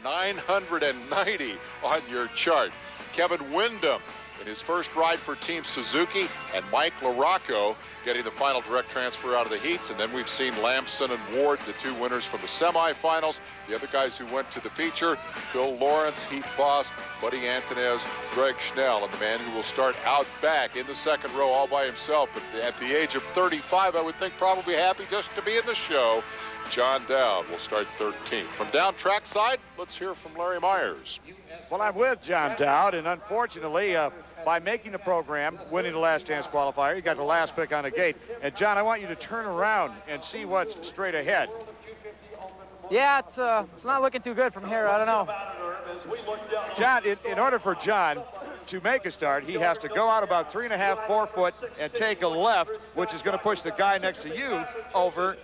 990 on your chart. Kevin Windham in his first ride for Team Suzuki, and Mike LaRocco getting the final direct transfer out of the heats. And then we've seen Lamson and Ward, the two winners from the semifinals. The other guys who went to the feature, Phil Lawrence, Heath Voss, Buddy Antunez, Greg Schnell, and the man who will start out back in the second row all by himself. But at the age of 35, I would think probably happy just to be in the show. John Dowd will start 13th. From down trackside, let's hear from Larry Maiers. Well, I'm with John Dowd, and unfortunately, by making the program, winning the last chance qualifier, you got the last pick on the gate. And John, I want you to turn around and see what's straight ahead. Yeah, it's not looking too good from here. I don't know. John, in order for John to make a start, he has to go out about 3.5, 4 foot and take a left, which is going to push the guy next to you over.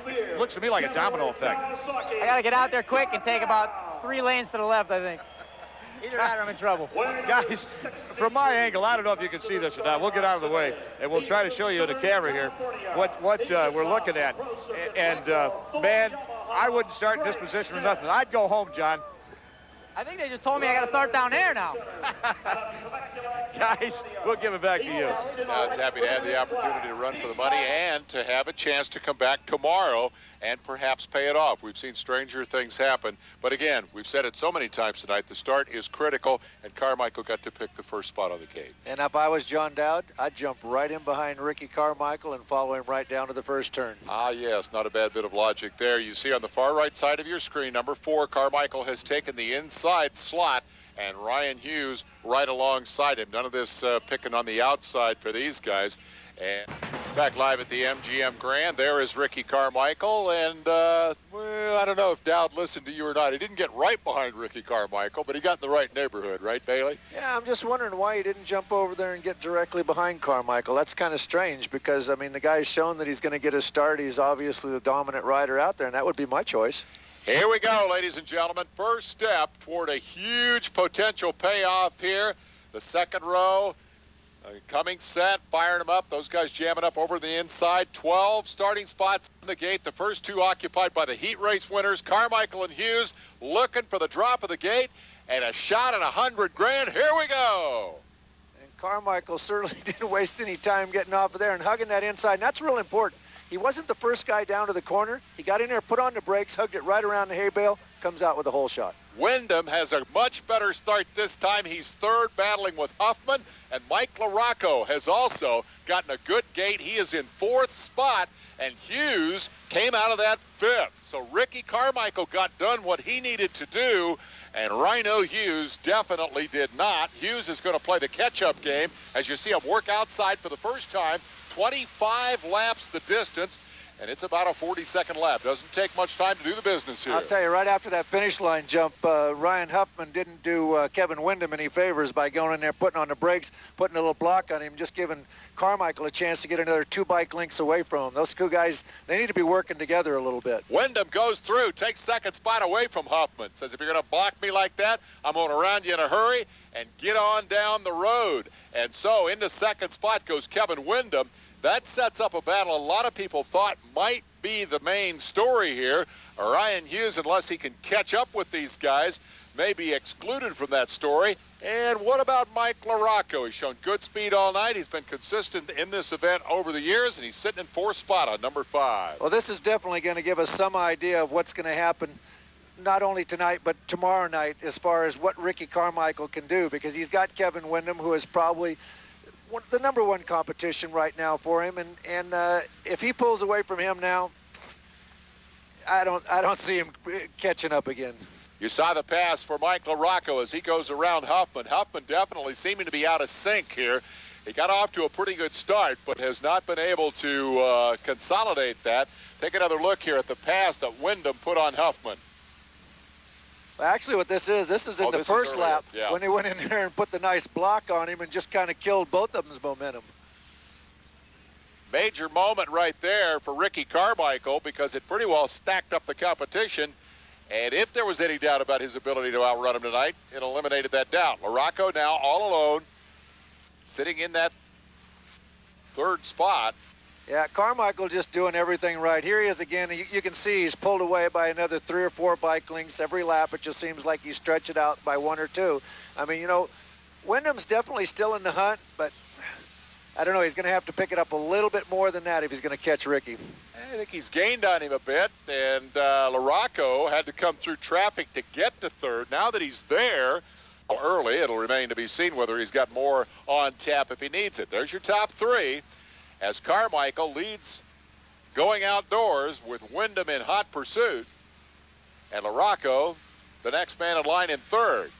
It looks to me like a domino effect. I got to get out there quick and take about 3 lanes to the left, I think. Either that or I'm in trouble. Guys, from my angle, I don't know if you can see this or not. We'll get out of the way, and we'll try to show you the camera here what we're looking at. And, man, I wouldn't start in this position or nothing. I'd go home, John. I think they just told me I got to start down there now. Guys, we'll give it back to you. It's happy to have the opportunity to run for the money and to have a chance to come back tomorrow and perhaps pay it off. We've seen stranger things happen. But again, we've said it so many times tonight, the start is critical, and Carmichael got to pick the first spot on the gate. And if I was John Dowd, I'd jump right in behind Ricky Carmichael and follow him right down to the first turn. Ah, yes, not a bad bit of logic there. You see on the far right side of your screen, number 4, Carmichael has taken the inside slot, and Ryan Hughes right alongside him. None of this picking on the outside for these guys. And back live at the MGM Grand, there is Ricky Carmichael, and well, I don't know if Dowd listened to you or not. He didn't get right behind Ricky Carmichael, but he got in the right neighborhood, right, Bailey? Yeah, I'm just wondering why he didn't jump over there and get directly behind Carmichael. That's kind of strange because, I mean, the guy's shown that he's going to get a start. He's obviously the dominant rider out there, and that would be my choice. Here we go, ladies and gentlemen. First step toward a huge potential payoff here. The second row, coming set, firing them up. Those guys jamming up over the inside. 12 starting spots in the gate. The first 2 occupied by the heat race winners, Carmichael and Hughes, looking for the drop of the gate and a shot at $100 grand. Here we go. And Carmichael certainly didn't waste any time getting off of there and hugging that inside. And that's real important. He wasn't the first guy down to the corner. He got in there, put on the brakes, hugged it right around the hay bale, comes out with a whole shot. Windham has a much better start this time. He's third, battling with Huffman, and Mike LaRocco has also gotten a good gate. He is in 4th spot, and Hughes came out of that 5th. So Ricky Carmichael got done what he needed to do, and Rhino Hughes definitely did not. Hughes is going to play the catch-up game. As you see him work outside for the first time, 25 laps the distance, and it's about a 40-second lap. Doesn't take much time to do the business here. I'll tell you, right after that finish line jump, Ryan Huffman didn't do Kevin Windham any favors by going in there, putting on the brakes, putting a little block on him, just giving Carmichael a chance to get another 2 bike lengths away from him. Those 2 guys, they need to be working together a little bit. Windham goes through, takes second spot away from Huffman. Says, if you're going to block me like that, I'm going to round you in a hurry and get on down the road. And so into second spot goes Kevin Windham. That sets up a battle a lot of people thought might be the main story here. Ryan Hughes, unless he can catch up with these guys, may be excluded from that story. And what about Mike LaRocco? He's shown good speed all night. He's been consistent in this event over the years, and he's sitting in 4th spot on number 5. Well, this is definitely going to give us some idea of what's going to happen not only tonight but tomorrow night as far as what Ricky Carmichael can do, because he's got Kevin Windham, who is probably the number 1 competition right now for him, and if he pulls away from him now, I don't see him catching up again. You saw the pass for Mike LaRocco as he goes around Huffman. Huffman definitely seeming to be out of sync here. He got off to a pretty good start, but has not been able to consolidate that. Take another look here at the pass that Windham put on Huffman. Actually, what this is in the first lap, yeah, when they went in there and put the nice block on him and just kind of killed both of them's momentum. Major moment right there for Ricky Carmichael, because it pretty well stacked up the competition. And if there was any doubt about his ability to outrun him tonight, it eliminated that doubt. LaRocco now all alone, sitting in that 3rd spot. Yeah, Carmichael just doing everything right. Here he is again. You can see he's pulled away by another 3 or 4 bike lengths every lap. It just seems like he's stretched it out by 1 or 2. I mean, you know, Wyndham's definitely still in the hunt, but I don't know. He's going to have to pick it up a little bit more than that if he's going to catch Ricky. I think he's gained on him a bit, and LaRocco had to come through traffic to get to third. Now that he's there early, it'll remain to be seen whether he's got more on tap if he needs it. There's your top 3 as Carmichael leads going outdoors with Wyndham in hot pursuit, and LaRocco, the next man in line, in third.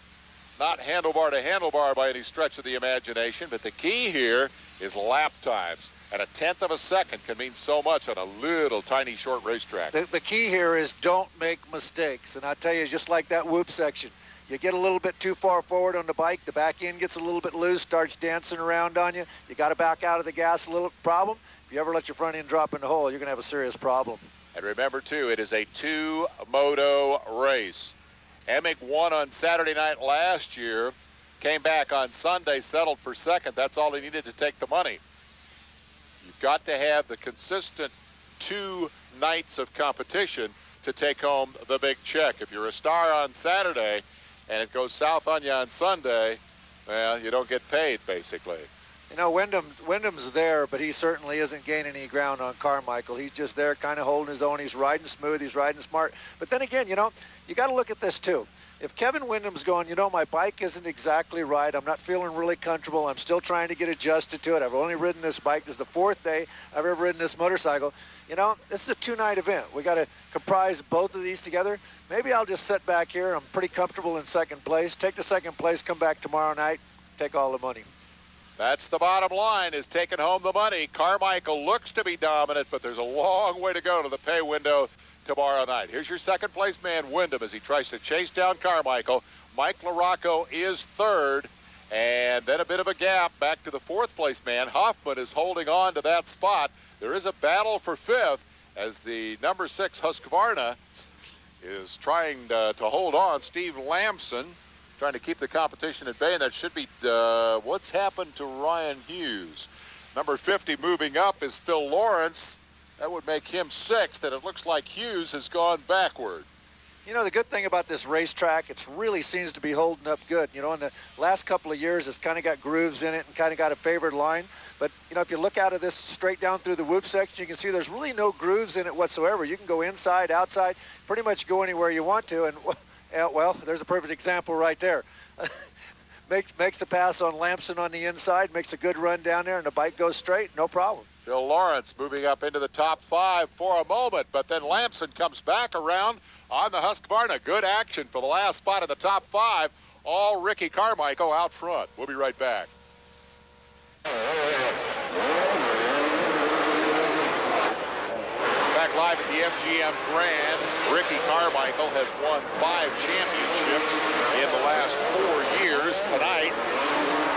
Not handlebar to handlebar by any stretch of the imagination, but the key here is lap times. And a 1/10 of a second can mean so much on a little tiny short racetrack. The key here is don't make mistakes. And I tell you, just like that whoop section, you get a little bit too far forward on the bike, the back end gets a little bit loose, starts dancing around on you. You got to back out of the gas a little. Problem, if you ever let your front end drop in the hole, you're going to have a serious problem. And remember, too, it is a 2-moto race. Emick won on Saturday night last year, came back on Sunday, settled for second. That's all he needed to take the money. You've got to have the consistent 2 nights of competition to take home the big check. If you're a star on Saturday and it goes south on you on Sunday, well, you don't get paid, basically. You know, Wyndham's there, but he certainly isn't gaining any ground on Carmichael. He's just there kind of holding his own. He's riding smooth. He's riding smart. But then again, you know, you got to look at this, too. If Kevin Wyndham's going, you know, my bike isn't exactly right. I'm not feeling really comfortable. I'm still trying to get adjusted to it. I've only ridden this bike. This is the 4th day I've ever ridden this motorcycle. You know, this is a 2-night event. We got to comprise both of these together. Maybe I'll just sit back here. I'm pretty comfortable in second place. Take the second place, come back tomorrow night, take all the money. That's the bottom line, is taking home the money. Carmichael looks to be dominant, but there's a long way to go to the pay window tomorrow night. Here's your second place man, Wyndham, as he tries to chase down Carmichael. Mike LaRocco is third, and then a bit of a gap back to the 4th place man. Hoffman is holding on to that spot. There is a battle for 5th as the number 6 Husqvarna is trying to hold on. Steve Lamson trying to keep the competition at bay, and that should be what's happened to Ryan Hughes. Number 50 moving up is Phil Lawrence. That would make him 6th, and it looks like Hughes has gone backward. You know, the good thing about this racetrack, it really seems to be holding up good. You know, in the last couple of years, it's kind of got grooves in it and kind of got a favored line. But, you know, if you look out of this straight down through the whoop section, you can see there's really no grooves in it whatsoever. You can go inside, outside, pretty much go anywhere you want to. And, well, there's a perfect example right there. makes a pass on Lamson on the inside, makes a good run down there, and the bike goes straight, no problem. Phil Lawrence moving up into the top 5 for a moment, but then Lamson comes back around on the Husqvarna. Good action for the last spot in the top 5. All Ricky Carmichael out front. We'll be right back. Back live at the MGM Grand. Ricky Carmichael has won 5 championships in the last 4 years. Tonight,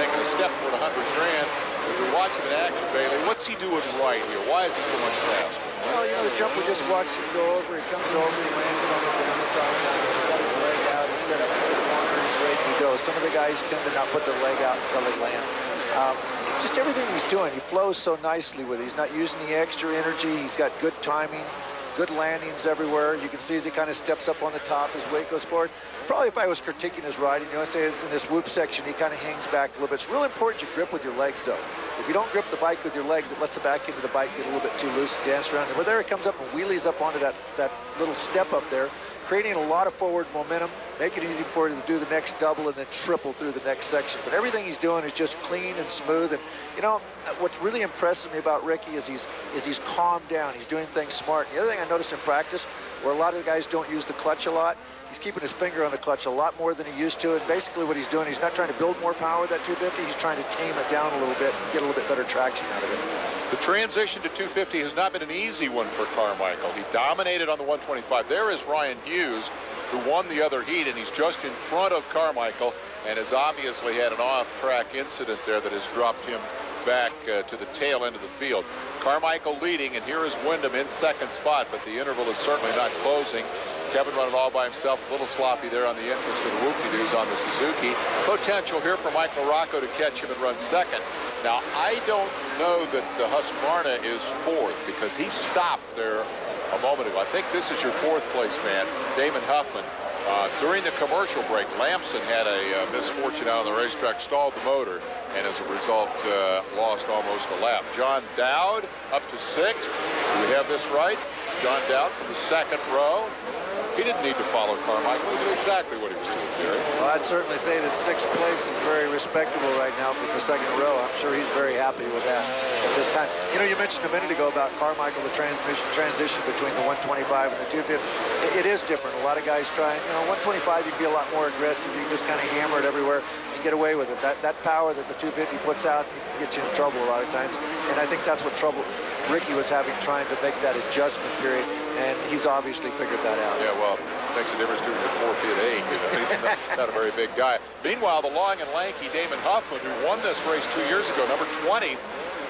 taking a step toward $100 grand. If you're watching in action, Bailey, what's he doing right here? Why is he so much faster? Well, you know, the jump we just watched him go over. He comes over, he lands it on the downside. He's got his leg out. He's set up for the corner. He's ready to go. Some of the guys tend to not put their leg out until they land. Just everything he's doing, he flows so nicely with it. He's not using the extra energy. He's got good timing, good landings everywhere. You can see as he kind of steps up on the top, his weight goes forward. Probably if I was critiquing his riding, you know, I'd say in this whoop section, he kind of hangs back a little bit. It's real important you grip with your legs, though. If you don't grip the bike with your legs, it lets the back end of the bike get a little bit too loose and dance around. But there it comes up and wheelies up onto that little step up there, creating a lot of forward momentum, make it easy for him to do the next double and then triple through the next section. But everything he's doing is just clean and smooth. And, you know, what really impresses me about Ricky is he's calmed down. He's doing things smart. And the other thing I noticed in practice, where a lot of the guys don't use the clutch a lot, he's keeping his finger on the clutch a lot more than he used to. And basically what he's doing, he's not trying to build more power with that 250. He's trying to tame it down a little bit and get a little bit better traction out of it. The transition to 250 has not been an easy one for Carmichael. He dominated on the 125. There is Ryan Hughes, who won the other heat, and he's just in front of Carmichael and has obviously had an off-track incident there that has dropped him back to the tail end of the field. Carmichael leading, and here is Wyndham in second spot, but the interval is certainly not closing. Kevin running all by himself, a little sloppy there on the entrance to the whoop-de-doos on the Suzuki. Potential here for Mike LaRocco to catch him and run second. Now, I don't know that the Husqvarna is fourth because he stopped there a moment ago. I think this is your fourth place man, Damon Huffman. During the commercial break, Lamson had a misfortune out on the racetrack, stalled the motor, and as a result, lost almost a lap. John Dowd up to sixth. Do we have this right? John Dowd from the second row. He didn't need to follow Carmichael. He knew exactly what he was doing, Gary. Well, I'd certainly say that sixth place is very respectable right now from the second row. I'm sure he's very happy with that at this time. You know, you mentioned a minute ago about Carmichael, the transition between the 125 and the 250. It is different. A lot of guys try, you know, 125 you can be a lot more aggressive. You can just kind of hammer it everywhere and get away with it. That power that the 250 puts out can get you in trouble a lot of times. And I think that's what trouble Ricky was having trying to make that adjustment period, and he's obviously figured that out. Yeah, well, it makes a difference between 4 feet 8. You know, he's not a very big guy. Meanwhile, the long and lanky Damon Huffman, who won this race 2 years ago, number 20,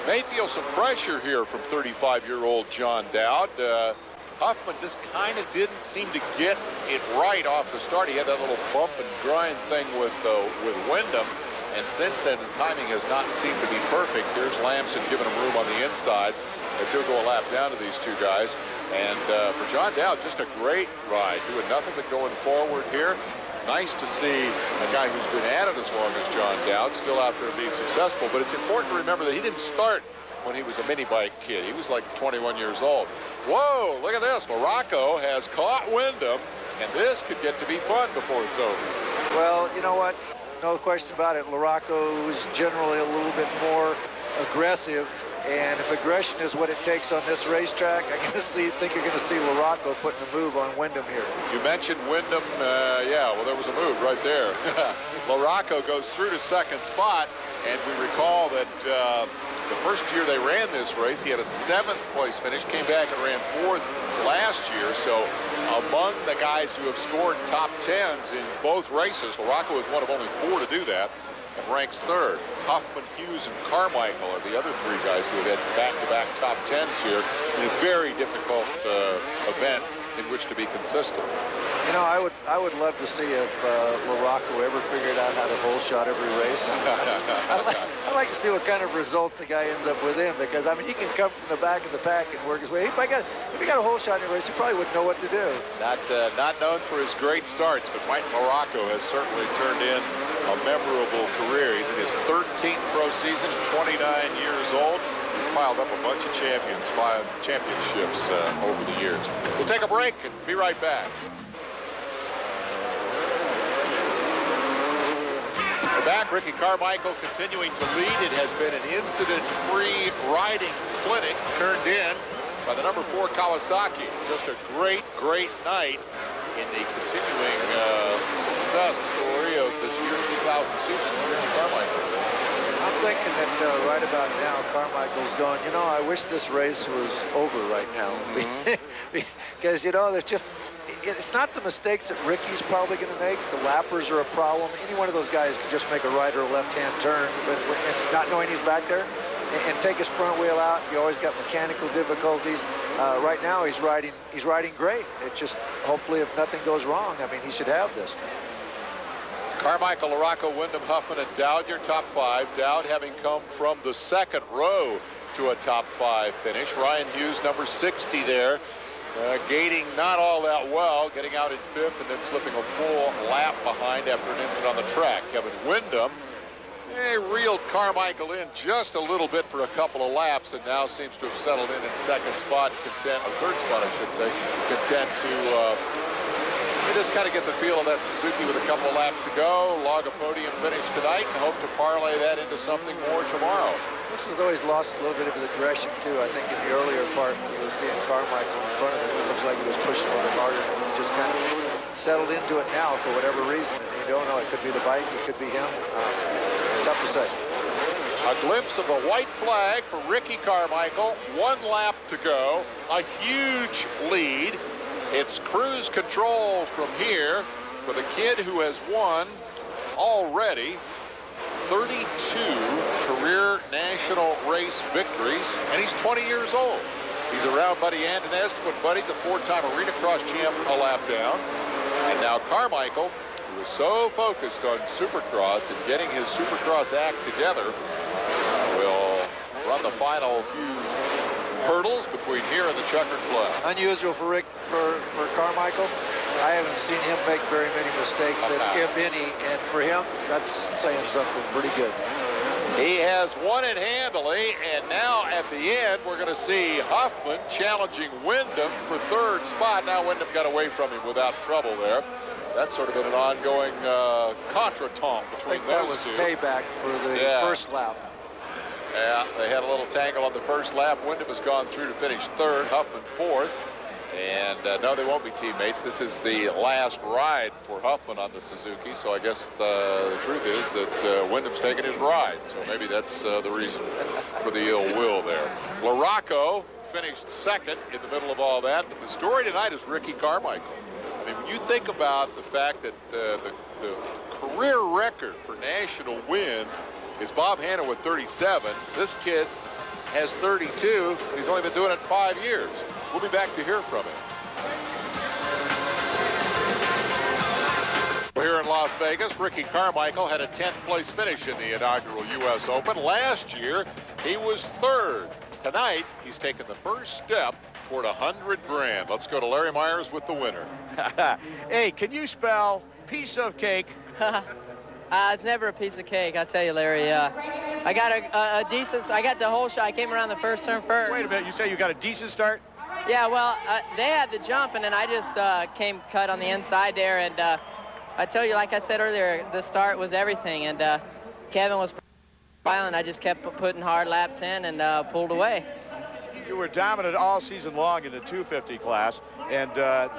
may feel some pressure here from 35-year-old John Dowd. Huffman just kind of didn't seem to get it right off the start. He had that little bump and grind thing with Wyndham. And since then, the timing has not seemed to be perfect. Here's Lamson giving him room on the inside as he'll go a lap down to these two guys. And for John Dowd, just a great ride, doing nothing but going forward here. Nice to see a guy who's been at it as long as John Dowd, still out there being successful. But it's important to remember that he didn't start when he was a mini bike kid. He was like 21 years old. Whoa, look at this. LaRocco has caught Wyndham, and this could get to be fun before it's over. Well, you know what? No question about it. LaRocco is generally a little bit more aggressive, and if aggression is what it takes on this racetrack, I think you're going to see LaRocco putting a move on Wyndham here. You mentioned Wyndham. Yeah, well, there was a move right there. LaRocco goes through to second spot, and we recall that the first year they ran this race, he had a 7th place finish, came back and ran 4th last year. So among the guys who have scored top 10s in both races, LaRocco is one of only 4 to do that and ranks 3rd. Huffman, Hughes, and Carmichael are the other 3 guys who have had back-to-back top 10s here in a very difficult event in which to be consistent. You know, I would love to see if LaRocco ever figured out how to hole shot every race. I'd like to see what kind of results the guy ends up with him, because I mean, he can come from the back of the pack and work his way. If he got a hole shot in a race, he probably wouldn't know what to do. Not known for his great starts, but Mike LaRocco has certainly turned in a memorable career. He's in his 13th pro season at 29 years old. He's piled up a bunch of championships over the years. We'll take a break and be right back. We're back. Ricky Carmichael continuing to lead. It has been an incident-free riding clinic turned in by the number 4 Kawasaki. Just a great, great night in the continuing success story of this year's 2000 season for Ricky Carmichael. I'm thinking that right about now, Carmichael's going, you know, I wish this race was over right now. Because, you know, it's not the mistakes that Ricky's probably going to make. The lappers are a problem. Any one of those guys can just make a right or a left-hand turn, but not knowing he's back there and take his front wheel out. You always got mechanical difficulties. Right now, he's riding great. It's just, hopefully, if nothing goes wrong, I mean, he should have this. Carmichael, LaRocco, Wyndham, Huffman, and Dowd, your top 5. Dowd having come from the second row to a top 5 finish. Ryan Hughes, number 60 there, gating not all that well, getting out in 5th and then slipping a full lap behind after an incident on the track. Kevin Wyndham reeled Carmichael in just a little bit for a couple of laps and now seems to have settled in second spot, content, or third spot, I should say, content to just kind of get the feel of that Suzuki with a couple of laps to go, log a podium finish tonight, and hope to parlay that into something more tomorrow. Looks as though he's lost a little bit of the aggression, too. I think in the earlier part, when he was seeing Carmichael in front of him, it looks like he was pushing a little harder, and he just kind of settled into it now for whatever reason. And you don't know, it could be the bike, it could be him. Tough to say. A glimpse of the white flag for Ricky Carmichael. 1 lap to go. A huge lead. It's cruise control from here for the kid who has won already. 32 career national race victories, and he's 20 years old. He's around Buddy Antonez, when Buddy, the 4-time Arena Cross champ, a lap down. And now Carmichael, who was so focused on Supercross and getting his Supercross act together, will run the final few hurdles between here and the checkered flag. Unusual for Carmichael. I haven't seen him make very many mistakes, if any, and for him, that's saying something pretty good. He has won it handily, and now at the end, we're going to see Huffman challenging Wyndham for third spot. Now Wyndham got away from him without trouble there. That's sort of been an ongoing contretemps between those two. That was payback for the first lap. Yeah, they had a little tangle on the first lap. Wyndham has gone through to finish third, Huffman fourth. And no, they won't be teammates. This is the last ride for Huffman on the Suzuki, so I guess the truth is that Wyndham's taking his ride. So maybe that's the reason for the ill will there. LaRocco finished second in the middle of all that, but the story tonight is Ricky Carmichael. I mean, when you think about the fact that the career record for national wins is Bob Hanna with 37. This kid has 32. He's only been doing it 5 years. We'll be back to hear from him. We're here in Las Vegas. Ricky Carmichael had a 10th place finish in the inaugural U.S. Open. Last year, he was third. Tonight, he's taken the first step toward $100 grand. Let's go to Larry Maiers with the winner. Hey, can you spell piece of cake? It's never a piece of cake, I'll tell you, Larry. I got a decent, I got the whole shot. I came around the first turn first. Wait a minute, you say you got a decent start? Yeah, well, they had the jump, and then I just came cut on the inside there, and I tell you, like I said earlier, the start was everything, and Kevin was violent. I just kept putting hard laps in and pulled away. You were dominant all season long in the 250 class, and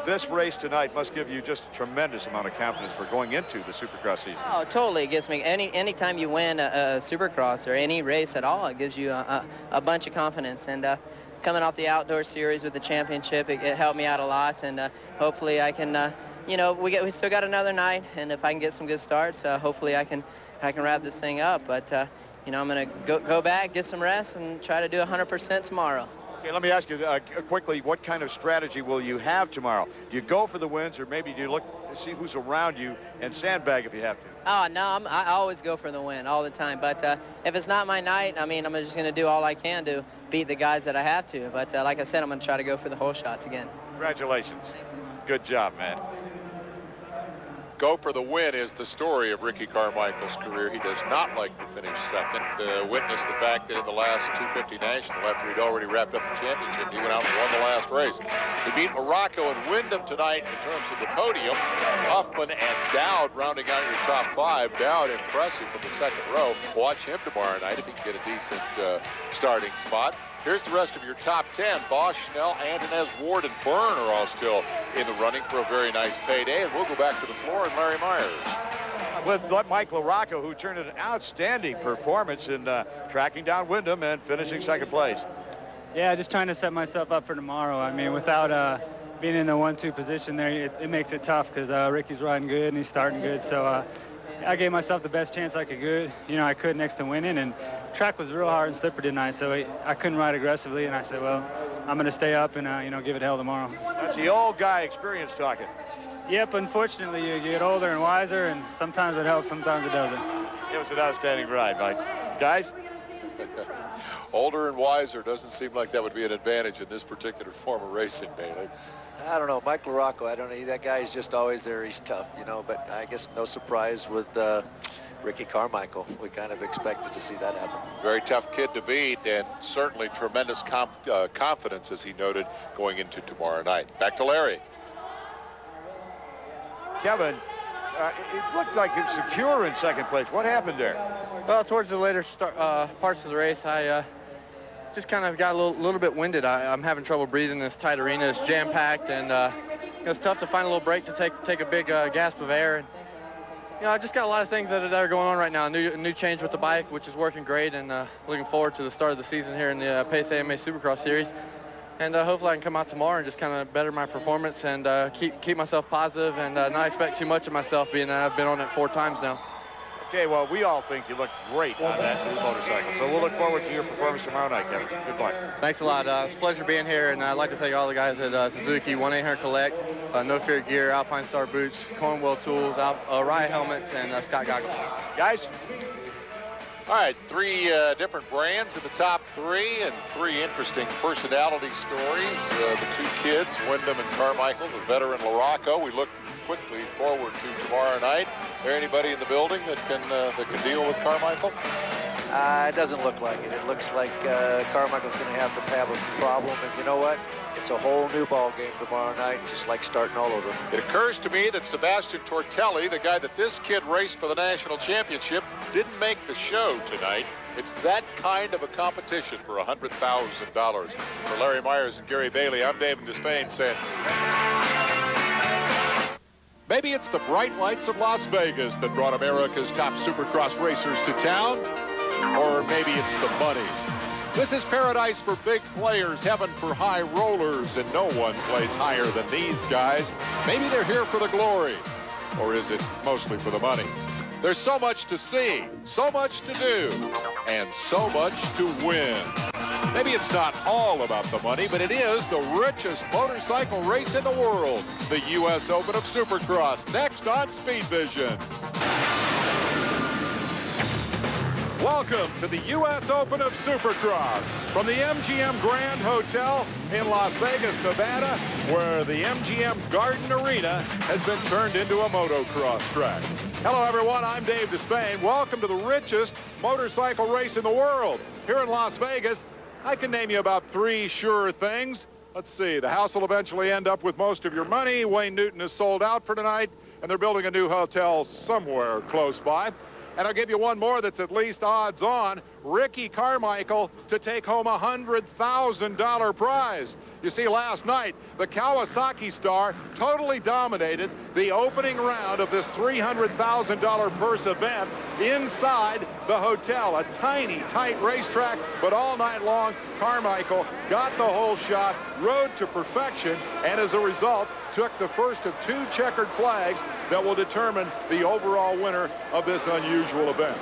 this race tonight must give you just a tremendous amount of confidence for going into the Supercross season. Oh, totally. It gives me, anytime you win a Supercross or any race at all, it gives you a bunch of confidence. And coming off the outdoor series with the championship, it helped me out a lot, and hopefully I can, you know, we still got another night, and if I can get some good starts, hopefully I can wrap this thing up. But you know, I'm going to go back, get some rest, and try to do 100% tomorrow. Okay, let me ask you quickly, what kind of strategy will you have tomorrow? Do you go for the wins, or maybe do you look to see who's around you and sandbag if you have to? Oh, no, I always go for the win all the time. But if it's not my night, I mean, I'm just going to do all I can to beat the guys that I have to. But like I said, I'm going to try to go for the whole shots again. Congratulations. Thanks. Good job, man. Go for the win is the story of Ricky Carmichael's career. He does not like to finish second. Witness the fact that in the last 250 National, after he'd already wrapped up the championship, he went out and won the last race. He beat LaRocco and Wyndham tonight in terms of the podium. Huffman and Dowd rounding out your top five. Dowd impressive from the second row. Watch him tomorrow night if he can get a decent starting spot. Here's the rest of your top 10. Bosch, Schnell, Antonez, Ward, and Byrne are all still in the running for a very nice payday. And we'll go back to the floor and Larry Maiers. With Mike LaRocco, who turned in an outstanding performance in tracking down Wyndham and finishing second place. Yeah, just trying to set myself up for tomorrow. I mean, without being in the 1-2 position there, it makes it tough because Ricky's riding good and he's starting good. So I gave myself the best chance I could next to winning, and track was real hard and slippery tonight, so I couldn't ride aggressively, and I said, well, I'm going to stay up and give it hell tomorrow. That's the old guy experience talking. Yep, unfortunately, you get older and wiser, and sometimes it helps, sometimes it doesn't. It was an outstanding ride, Mike. Guys? Older and wiser doesn't seem like that would be an advantage in this particular form of racing, Bailey. I don't know, Mike LaRocco, I don't know, that guy is just always there, he's tough, but I guess no surprise with Ricky Carmichael. We kind of expected to see that happen. Very tough kid to beat, and certainly tremendous confidence, as he noted, going into tomorrow night. Back to Larry. Kevin, it looked like it was secure in second place. What happened there? Well, towards the later parts of the race, I just kind of got a little bit winded. I'm having trouble breathing in this tight arena. It's jam-packed, and it's tough to find a little break to take a big gasp of air. And, I just got a lot of things that are going on right now. A new change with the bike, which is working great, and looking forward to the start of the season here in the Pace AMA Supercross Series. And hopefully I can come out tomorrow and just kind of better my performance and keep myself positive and not expect too much of myself, being that I've been on it 4 times now. Okay, well, we all think you look great on that new motorcycle. So we'll look forward to your performance tomorrow night, Kevin. Good luck. Thanks a lot. It's a pleasure being here, and I'd like to thank all the guys at Suzuki, 1-800-COLLECT, No Fear Gear, Alpine Star Boots, Cornwell Tools, Riot Helmets, and Scott Goggles. Guys? All right, 3 different brands in the top 3 and 3 interesting personality stories. The 2 kids, Wyndham and Carmichael, the veteran LaRocco. We look quickly forward to tomorrow night. Is there anybody in the building that can deal with Carmichael? It doesn't look like it. It looks like Carmichael's going to have a problem, and you know what? It's a whole new ball game tomorrow night, just like starting all over. It occurs to me that Sebastian Tortelli, the guy that this kid raced for the national championship, didn't make the show tonight. It's that kind of a competition for $100,000. For Larry Maiers and Gary Bailey, I'm David Despain saying, maybe it's the bright lights of Las Vegas that brought America's top supercross racers to town, or maybe it's the money. This is paradise for big players, heaven for high rollers, and no one plays higher than these guys. Maybe they're here for the glory, or is it mostly for the money? There's so much to see, so much to do, and so much to win. Maybe it's not all about the money, but it is the richest motorcycle race in the world, the U.S. Open of Supercross, next on Speed Vision. Welcome to the U.S. Open of Supercross from the MGM Grand Hotel in Las Vegas, Nevada, where the MGM Garden Arena has been turned into a motocross track. Hello, everyone. I'm Dave Despain. Welcome to the richest motorcycle race in the world. Here in Las Vegas, I can name you about 3 sure things. Let's see. The house will eventually end up with most of your money. Wayne Newton is sold out for tonight, and they're building a new hotel somewhere close by. And I'll give you one more that's at least odds on. Ricky Carmichael to take home a $100,000 prize. You see, last night, the Kawasaki star totally dominated the opening round of this $300,000 purse event inside the hotel. A tiny, tight racetrack, but all night long, Carmichael got the whole shot, rode to perfection, and as a result, took the first of 2 checkered flags that will determine the overall winner of this unusual event.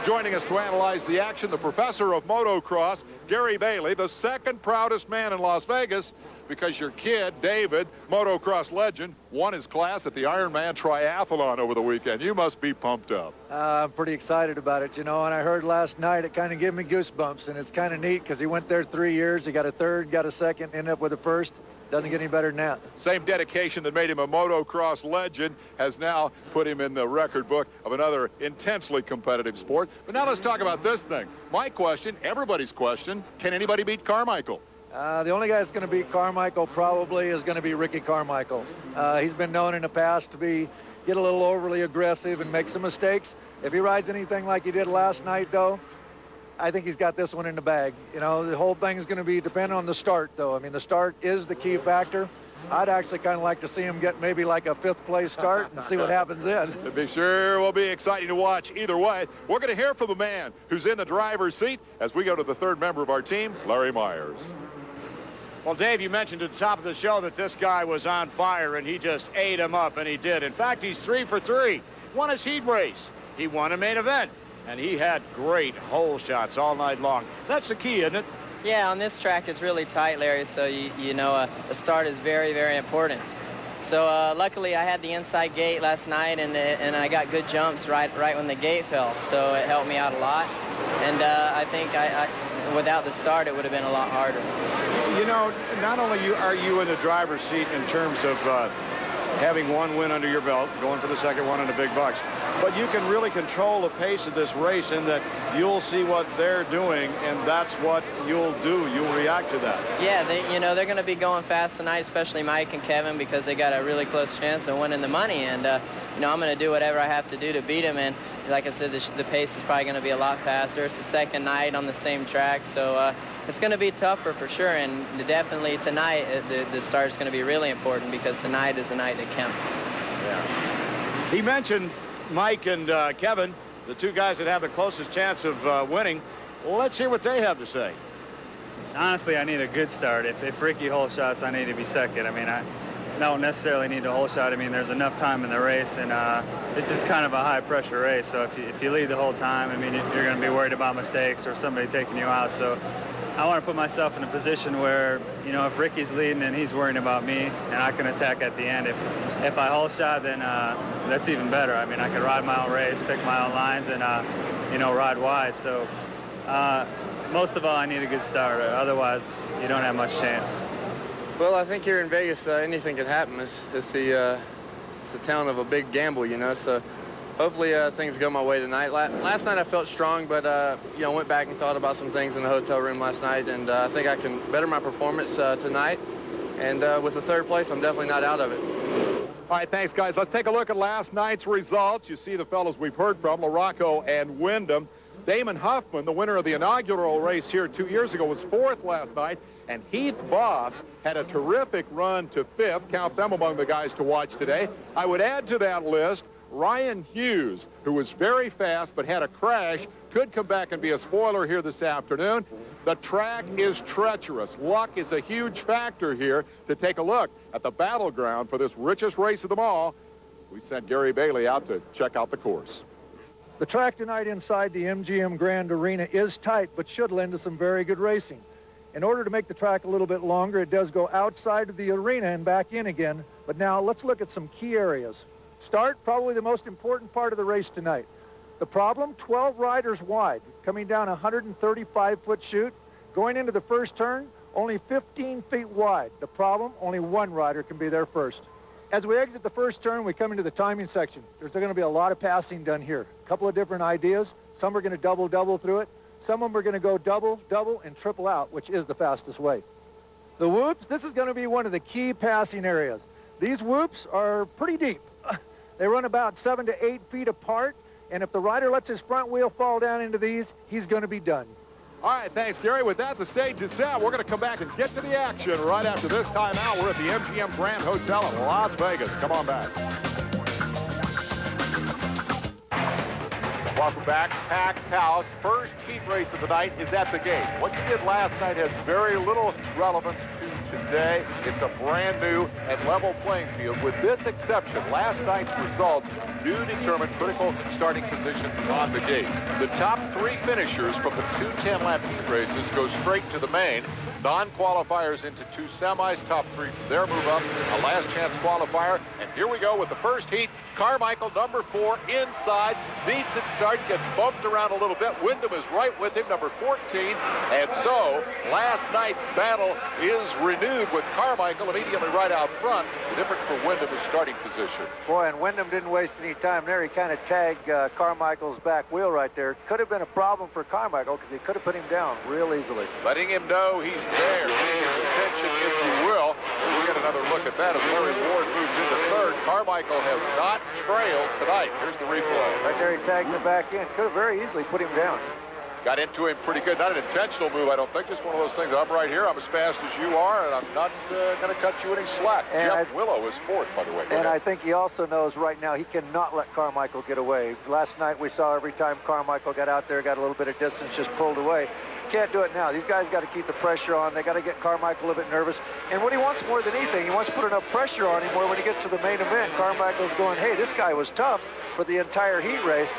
Joining us to analyze the action, the professor of motocross, Gary Bailey, the second proudest man in Las Vegas, because your kid, David, motocross legend, won his class at the Ironman Triathlon over the weekend. You must be pumped up. I'm pretty excited about it, you know, and I heard last night it kind of gave me goosebumps, and it's kind of neat because he went there 3 years. He got a third, got a second, ended up with a first. Doesn't get any better than that. Same dedication that made him a motocross legend has now put him in the record book of another intensely competitive sport. But now let's talk about this thing. My question, everybody's question, can anybody beat Carmichael? The only guy that's going to beat Carmichael probably is going to be Ricky Carmichael. He's been known in the past to get a little overly aggressive and make some mistakes. If he rides anything like he did last night, though, I think he's got this one in the bag. You know, the whole thing is going to be dependent on the start, though. I mean, the start is the key factor. I'd actually kind of like to see him get maybe like a 5th place start and see what happens then. It'll be sure will be exciting to watch either way. We're going to hear from the man who's in the driver's seat as we go to the 3rd member of our team, Larry Maiers. Well, Dave, you mentioned at the top of the show that this guy was on fire, and he just ate him up, and he did. In fact, he's 3 for 3. Won his heat race. He won a main event. And he had great hole shots all night long. That's the key, isn't it? Yeah, on this track it's really tight, Larry, so you know a start is very, very important. So luckily I had the inside gate last night, and I got good jumps right when the gate fell, so it helped me out a lot. And I think without the start it would have been a lot harder. You know, not only are you in the driver's seat in terms of having one win under your belt, going for the second one in the big bucks, but you can really control the pace of this race in that you'll see what they're doing, and that's what you'll do. You'll react to that. Yeah, they're going to be going fast tonight, especially Mike and Kevin, because they got a really close chance of winning the money. And I'm going to do whatever I have to do to beat them. And like I said, the pace is probably going to be a lot faster. It's the second night on the same track, so it's going to be tougher for sure. And definitely tonight, the start is going to be really important because tonight is the night that counts. Yeah. He mentioned Mike and Kevin, the 2 guys that have the closest chance of winning. Well, let's hear what they have to say. Honestly, I need a good start. If Ricky hole shots, I need to be second. I mean, don't necessarily need the whole shot. I mean, there's enough time in the race, and this is kind of a high-pressure race. So if you lead the whole time, I mean, you're going to be worried about mistakes or somebody taking you out. So I want to put myself in a position where, you know, if Ricky's leading and he's worrying about me, and I can attack at the end. If I whole shot, then that's even better. I mean, I can ride my own race, pick my own lines, and you know, ride wide. So most of all, I need a good start. Otherwise, you don't have much chance. Well, I think here in Vegas, anything can happen. It's the town of a big gamble, you know. So hopefully things go my way tonight. Last night I felt strong, but you know, went back and thought about some things in the hotel room last night, and I think I can better my performance tonight. And with the third place, I'm definitely not out of it. All right, thanks, guys. Let's take a look at last night's results. You see the fellows we've heard from, LaRocco and Wyndham. Damon Huffman, the winner of the inaugural race here 2 years ago, was fourth last night. And Heath Voss had a terrific run to fifth. Count them among the guys to watch today. I would add to that list Ryan Hughes, who was very fast but had a crash, could come back and be a spoiler here this afternoon. The track is treacherous. Luck is a huge factor here. To take a look at the battleground for this richest race of them all, we sent Gary Bailey out to check out the course. The track tonight inside the MGM Grand Arena is tight, but should lend to some very good racing. In order to make the track a little bit longer, it does go outside of the arena and back in again. But now let's look at some key areas. Start, probably the most important part of the race tonight. The problem, 12 riders wide, coming down a 135-foot chute. Going into the first turn, only 15 feet wide. The problem, only one rider can be there first. As we exit the first turn, we come into the timing section. There's going to be a lot of passing done here. A couple of different ideas. Some are going to double through it. Some of them are going to go double, and triple out, which is the fastest way. The whoops, this is going to be one of the key passing areas. These whoops are pretty deep. They run about 7 to 8 feet apart, and if the rider lets his front wheel fall down into these, he's going to be done. All right, thanks, Gary. With that, the stage is set. We're going to come back and get to the action right after this timeout. We're at the MGM Grand Hotel in Las Vegas. Come on back. Welcome back. Packed house. First heat race of the night is at the gate. What you did last night has very little relevance to today. It's a brand new and level playing field. With this exception, last night's results do determine critical starting positions on the gate. The top three finishers from the two 10-lap heat races go straight to the main. Non-qualifiers into two semis, top three from there move up, a last chance qualifier, and here we go with the first heat. Carmichael, number 4, inside, decent start, gets bumped around a little bit. Wyndham is right with him, number 14, and so last night's battle is renewed with Carmichael immediately right out front. The difference for Wyndham is starting position. Boy, and Wyndham didn't waste any time there. He kind of tagged Carmichael's back wheel right there. Could have been a problem for Carmichael because he could have put him down real easily. Letting him know he's there. Getting his attention, if you will. We'll get another look at that as Larry Ward moves into third. Carmichael has not trailed tonight. Here's the replay. Right there, he tagged the back end. Could have very easily put him down. Got into him pretty good. Not an intentional move, I don't think. Just one of those things. I'm right here. I'm as fast as you are, and I'm not going to cut you any slack. And Jeff Willow is fourth, by the way. And I think he also knows right now he cannot let Carmichael get away. Last night we saw every time Carmichael got out there, got a little bit of distance, just pulled away. Can't do it now. These guys got to keep the pressure on. They got to get Carmichael a little bit nervous. And what he wants more than anything, he wants to put enough pressure on him where when he gets to the main event, Carmichael's going, hey, this guy was tough for the entire heat race.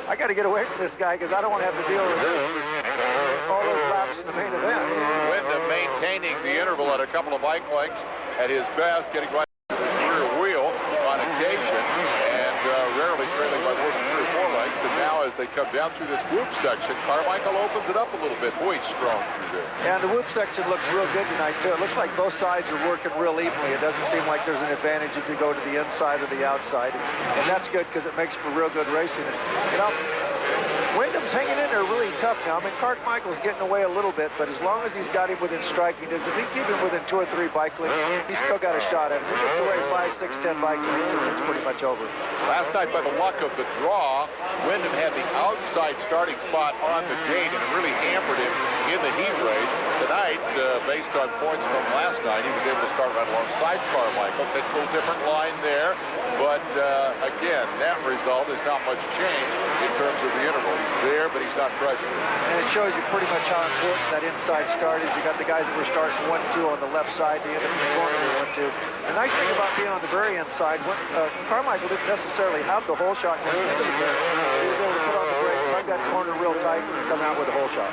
I got to get away from this guy because I don't want to have to deal with this. All those laps in the main event. Wyndham maintaining the interval at a couple of bike lengths at his best, getting right to his rear wheel on occasion, and rarely trailing by more than 3 or 4 lengths. And now as they come down through this whoop section, Carmichael opens it up a little bit. Boy, he's strong through there. And the whoop section looks real good tonight, too. It looks like both sides are working real evenly. It doesn't seem like there's an advantage if you go to the inside or the outside. And that's good because it makes for real good racing. And, you know, Wyndham's hanging in there really tough now. I mean, Carmichael's getting away a little bit, but as long as he's got him within striking distance, if he keep him within 2 or 3 bike lengths, he's still got a shot at him. If he gets away 5, 6, 10 bike lengths, it's pretty much over. Last night, by the luck of the draw, Wyndham had the outside starting spot on the gate, and it really hampered him in the heat race. Tonight, based on points from last night, he was able to start right alongside Carmichael. Takes a little different line there, but again, that result is not much change in terms of the interval. there, but he's not pressuring. And it shows you pretty much how important that inside start is. You got the guys that were starting 1-2 on the left side, the end of the corner they 1-2. The nice thing about being on the very inside, when Carmichael didn't necessarily have the hole shot going into the turn. He was able to put on the brakes, hug that corner real tight, and come out with a hole shot.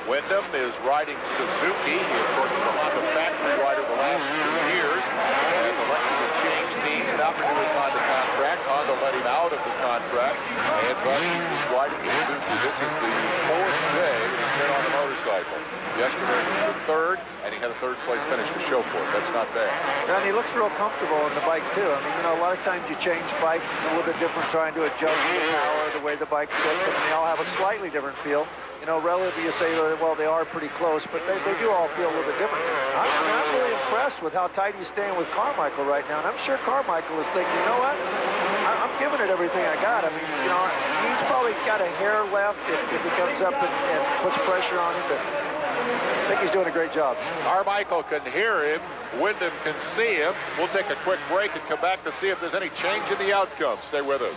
Wyndham is riding Suzuki. He, of course, was a Honda factory rider the last 2 years. He has elected to change teams, not renew his Honda contract. Honda let him out of the contract, and but he was riding Suzuki. This is the 4th day that he's been on the motorcycle. Yesterday was the 3rd, and he had a 3rd place finish to show for it. That's not bad. And he looks real comfortable on the bike, too. I mean, you know, a lot of times you change bikes, it's a little bit different trying to adjust the power, the way the bike sits, and they all have a slightly different feel. You know, relatively you say, well, they are pretty close, but they do all feel a little bit different. I'm really impressed with how tight he's staying with Carmichael right now, and I'm sure Carmichael is thinking, you know what, I'm giving it everything I got. I mean, you know, he's probably got a hair left if he comes up and puts pressure on him, but I think he's doing a great job. Carmichael can hear him. Wyndham can see him. We'll take a quick break and come back to see if there's any change in the outcome. Stay with us.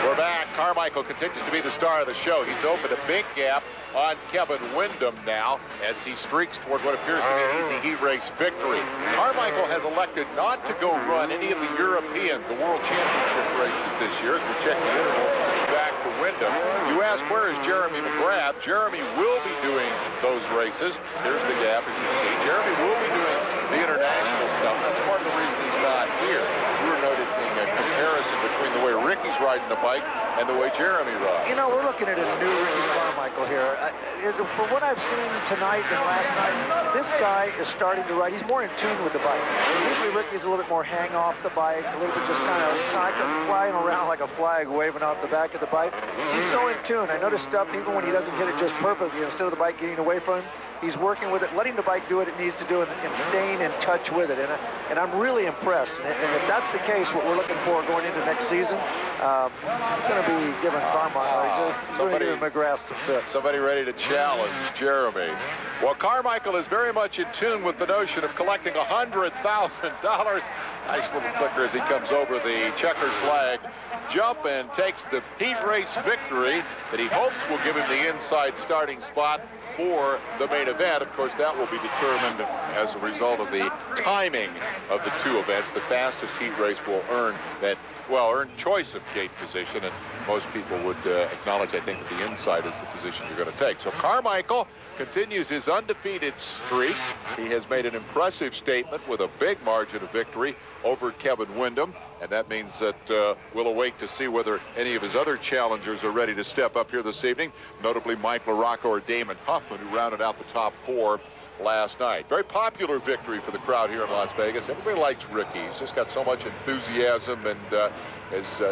We're back. Carmichael continues to be the star of the show. He's opened a big gap on Kevin Wyndham now as he streaks toward what appears to be an easy heat race victory. Carmichael has elected not to go run any of the European, the World Championship races this year as we check the interval back to Wyndham. You ask, where is Jeremy McGrath? Jeremy will be doing those races. There's the gap, as you see. Jeremy will be doing the international stuff. That's part of the reason he's not here. We're noticing a comparison between the way Ricky's riding the bike and the way Jeremy rides. You know, we're looking at a new Ricky Carmichael here. From what I've seen tonight and last night, this guy is starting to ride. He's more in tune with the bike. Usually Ricky's a little bit more hang off the bike, a little bit just kind of flying around like a flag waving off the back of the bike. He's so in tune. I noticed stuff even when he doesn't hit it just perfectly, instead of the bike getting away from him, he's working with it, letting the bike do what it needs to do, and staying in touch with it. And I'm really impressed. And if that's the case, what we're looking for going into next season, it's going to be giving Carmichael, giving McGrath some fits. Somebody ready to challenge Jeremy. Well, Carmichael is very much in tune with the notion of collecting $100,000. Nice little clicker as he comes over the checkered flag jump and takes the heat race victory that he hopes will give him the inside starting spot for the main event. Of course, that will be determined as a result of the timing of the 2 events. The fastest heat race will earn choice of gate position, and most people would acknowledge, I think, that the inside is the position you're going to take. So Carmichael continues his undefeated streak. He has made an impressive statement with a big margin of victory over Kevin Wyndham, and that means that we'll await to see whether any of his other challengers are ready to step up here this evening, notably Mike LaRocco or Damon Huffman, who rounded out the top 4 last night. Very popular victory for the crowd here in Las Vegas. Everybody likes Ricky. He's just got so much enthusiasm, and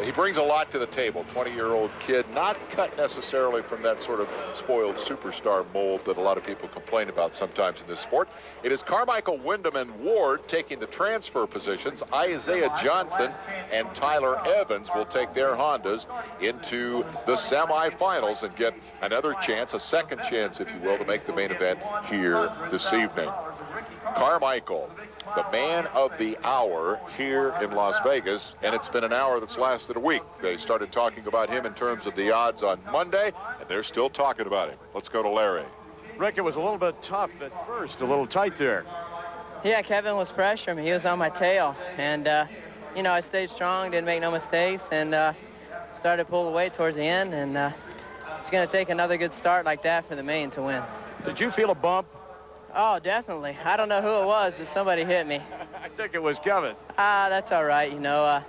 he brings a lot to the table. 20-year-old kid, not cut necessarily from that sort of spoiled superstar mold that a lot of people complain about sometimes in this sport. It is Carmichael, Wyndham, and Ward taking the transfer positions. Isaiah Johnson and Tyler Evans will take their Hondas into the semifinals and get another chance, a second chance, if you will, to make the main event here this evening. Carmichael, the man of the hour here in Las Vegas, and it's been an hour that's lasted a week. They started talking about him in terms of the odds on Monday, and they're still talking about him. Let's go to Larry. Rick, it was a little bit tough at first, a little tight there. Yeah, Kevin was pressuring me. He was on my tail, and you know, I stayed strong, didn't make no mistakes, and started to pull away towards the end, and it's going to take another good start like that for the main to win. Did you feel a bump? Oh, definitely. I don't know who it was, but somebody hit me. I think it was Kevin. That's all right. You know,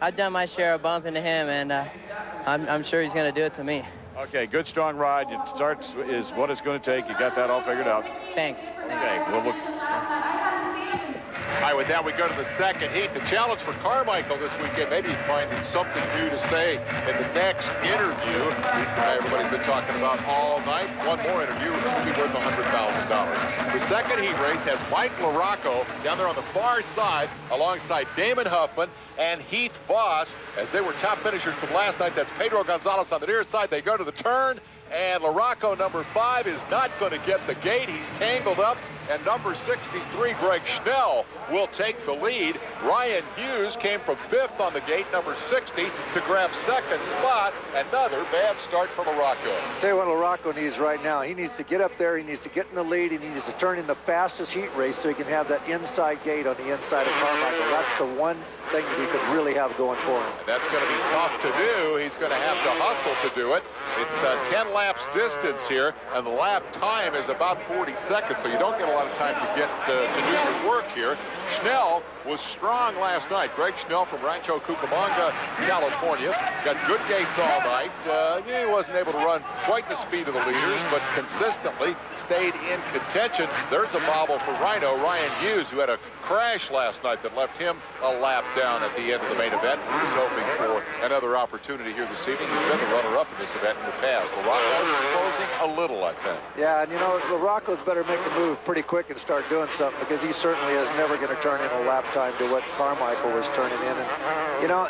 I've done my share of bumping to him, and I'm sure he's going to do it to me. Okay, good, strong ride. It starts is what it's going to take. You got that all figured out. Thanks. Okay, well, look. All right, with that, we go to the second heat. The challenge for Carmichael this weekend, maybe finding something new to say in the next interview. He's the guy everybody's been talking about all night. One more interview will be worth $100,000. The second heat race has Mike LaRocco down there on the far side alongside Damon Huffman and Heath Voss as they were top finishers from last night. That's Pedro Gonzalez on the near side. They go to the turn, and LaRocco, number 5, is not going to get the gate. He's tangled up and number 63, Greg Schnell, will take the lead. Ryan Hughes came from 5th on the gate, number 60, to grab 2nd spot. Another bad start for LaRocco. Tell you what LaRocco needs right now. He needs to get up there. He needs to get in the lead. He needs to turn in the fastest heat race so he can have that inside gate on the inside of Carmichael. That's the one thing that he could really have going for him. And that's going to be tough to do. He's going to have to hustle to do it. It's 10 laps distance here, and the lap time is about 40 seconds, so you don't get a lot of time to get to do your work here. Schnell was strong last night. Greg Schnell from Rancho Cucamonga, California. Got good gates all night. He wasn't able to run quite the speed of the leaders, but consistently stayed in contention. There's a bobble for Rhino, Ryan Hughes, who had a crash last night that left him a lap down at the end of the main event. He's hoping for another opportunity here this evening. He's been the runner-up in this event in the past. LaRocco closing a little, I think. Yeah, and you know, LaRocco's better make a move pretty quick and start doing something, because he certainly is never going to turn in a lap time to what Carmichael was turning in. And, you know,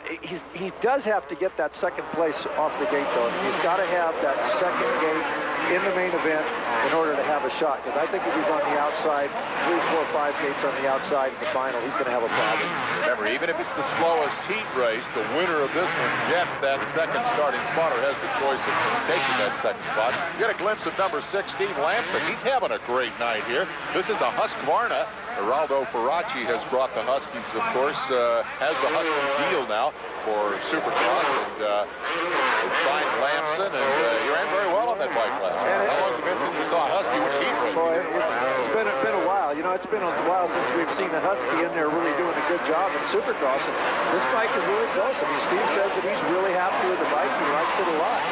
he does have to get that second place off the gate, though. He's got to have that second gate in the main event in order to have a shot, because I think if he's on the outside, 3, 4, 5 gates on the outside in the final, he's going to have a problem. Remember, even if it's the slowest heat race, the winner of this one gets that second starting spot, or has the choice of taking that second spot. You get a glimpse of number 6, Steve Lamson. He's having a great night here. This is a Husqvarna. Geraldo Faraci has brought the Huskies, of course, has the Husky deal now for Supercross, and signed Lamson, and he ran very well on that bike last night. How long has it been since we saw a Husky with a heat race? Boy, it's been a while. You know, it's been a while since we've seen a Husky in there really doing a good job in Supercross, and this bike is really close. I mean, Steve says that he's really happy with the bike. He likes it a lot,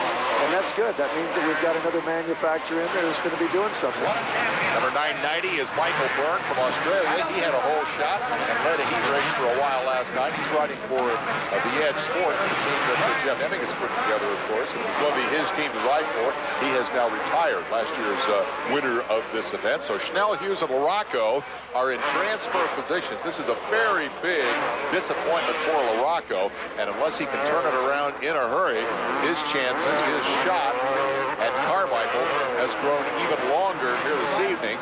and that's good. That means that we've got another manufacturer in there that's going to be doing something. Number 990 is Michael Byrne from Australia. He had a whole shot and led a heat race for a while last night. He's riding for the Edge Sports, the team that Jeff Hemming has put together, of course. And it's going to be his team to ride for. He has now retired, last year's winner of this event. So Schnell, Hughes, and LaRocco are in transfer positions. This is a very big disappointment for LaRocco, and unless he can turn it around in a hurry, his chances, his shot at Carmichael has grown even longer here this evening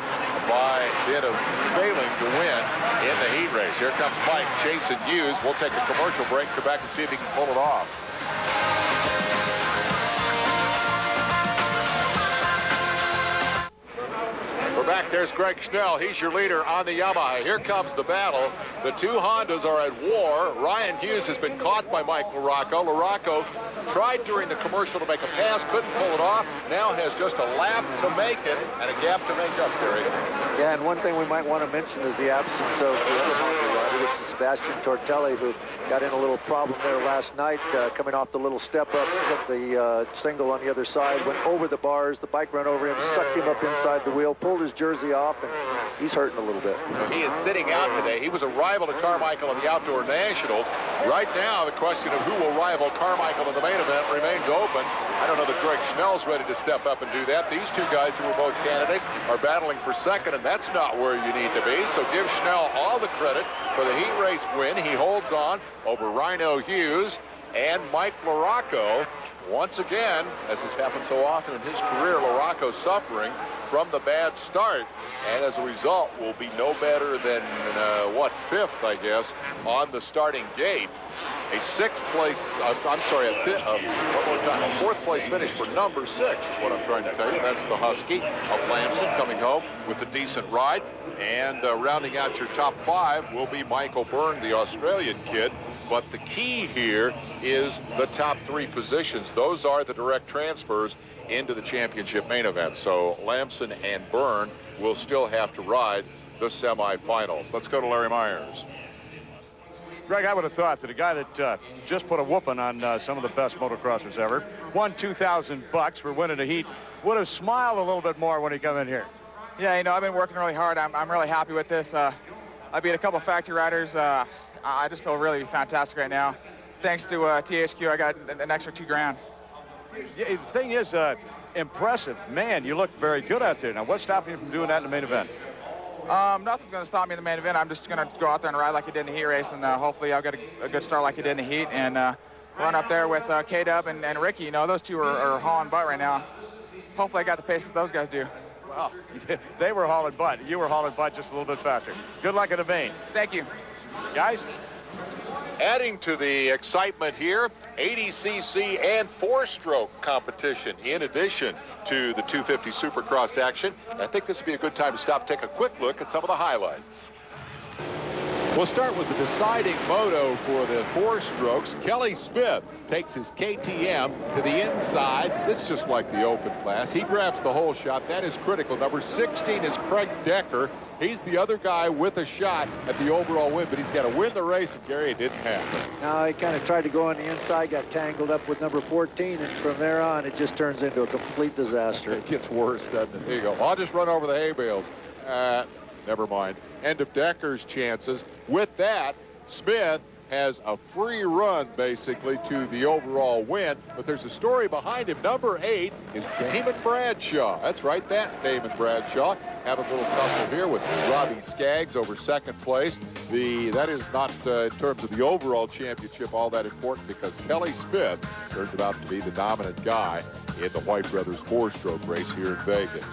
by bit of failing to win in the heat race. Here comes Mike chasing Hughes. We'll take a commercial break, come back and see if he can pull it off. We're back. There's Greg Schnell. He's your leader on the Yamaha. Here comes the battle. The two Hondas are at war. Ryan Hughes has been caught by Mike LaRocco. LaRocco tried during the commercial to make a pass, couldn't pull it off. Now has just a lap to make it and a gap to make up, Terry. Yeah, and one thing we might want to mention is the absence of the other Honda rider, which is Sebastian Tortelli, who got in a little problem there last night, coming off the little step up, hit the single on the other side, went over the bars, the bike ran over him, sucked him up inside the wheel, pulled his jersey off, and he's hurting a little bit. So he is sitting out today. He was a rival to Carmichael in the Outdoor Nationals. Right now, the question of who will rival Carmichael in the main event remains open. I don't know that Greg Schnell's ready to step up and do that. These two guys who were both candidates are battling for second, and that's not where you need to be. So give Schnell all the credit for the heat race win. He holds on over Rhino Hughes and Mike LaRocco. Once again, as has happened so often in his career, LaRocco suffering from the bad start, and as a result will be no better than, fifth, I guess, on the starting gate. A fourth place finish for number 6 is what I'm trying to tell you. That's the Husky of Lamson coming home with a decent ride, and rounding out your top 5 will be Michael Byrne, the Australian kid. But the key here is the top 3 positions. Those are the direct transfers into the championship main event. So Lamson and Byrne will still have to ride the semifinals. Let's go to Larry Maiers. Greg, I would have thought that a guy that just put a whooping on some of the best motocrossers ever, won $2,000 for winning a heat, would have smiled a little bit more when he come in here. Yeah, you know, I've been working really hard. I'm really happy with this. I beat a couple factory riders. I just feel really fantastic right now. Thanks to THQ, I got an extra $2,000. The thing is, impressive. Man, you look very good out there. Now, what's stopping you from doing that in the main event? Nothing's going to stop me in the main event. I'm just going to go out there and ride like I did in the heat race, and hopefully I'll get a good start like I did in the heat, and run up there with K-Dub and Ricky. You know, those two are hauling butt right now. Hopefully I got the pace that those guys do. Well, they were hauling butt. You were hauling butt just a little bit faster. Good luck in the main. Thank you. Guys? Adding to the excitement here, 80cc and four-stroke competition in addition to the 250 Supercross action. I think this would be a good time to stop, take a quick look at some of the highlights. We'll start with the deciding moto for the four strokes. Kelly Smith takes his KTM to the inside. It's just like the open class. He grabs the whole shot. That is critical. Number 16 is Craig Decker. He's the other guy with a shot at the overall win, but he's got to win the race, and Gary, it didn't happen. Now he kind of tried to go on the inside, got tangled up with number 14, and from there on, it just turns into a complete disaster. It gets worse, doesn't it? There you go. I'll just run over the hay bales. Never mind. End of Decker's chances. With that, Smith has a free run, basically, to the overall win. But there's a story behind him. Number 8 is Damon Bradshaw. That's right, that Damon Bradshaw. Had a little tussle here with Robbie Skaggs over second place. That is not, in terms of the overall championship, all that important because Kelly Smith turns out to be the dominant guy in the White Brothers four-stroke race here in Vegas.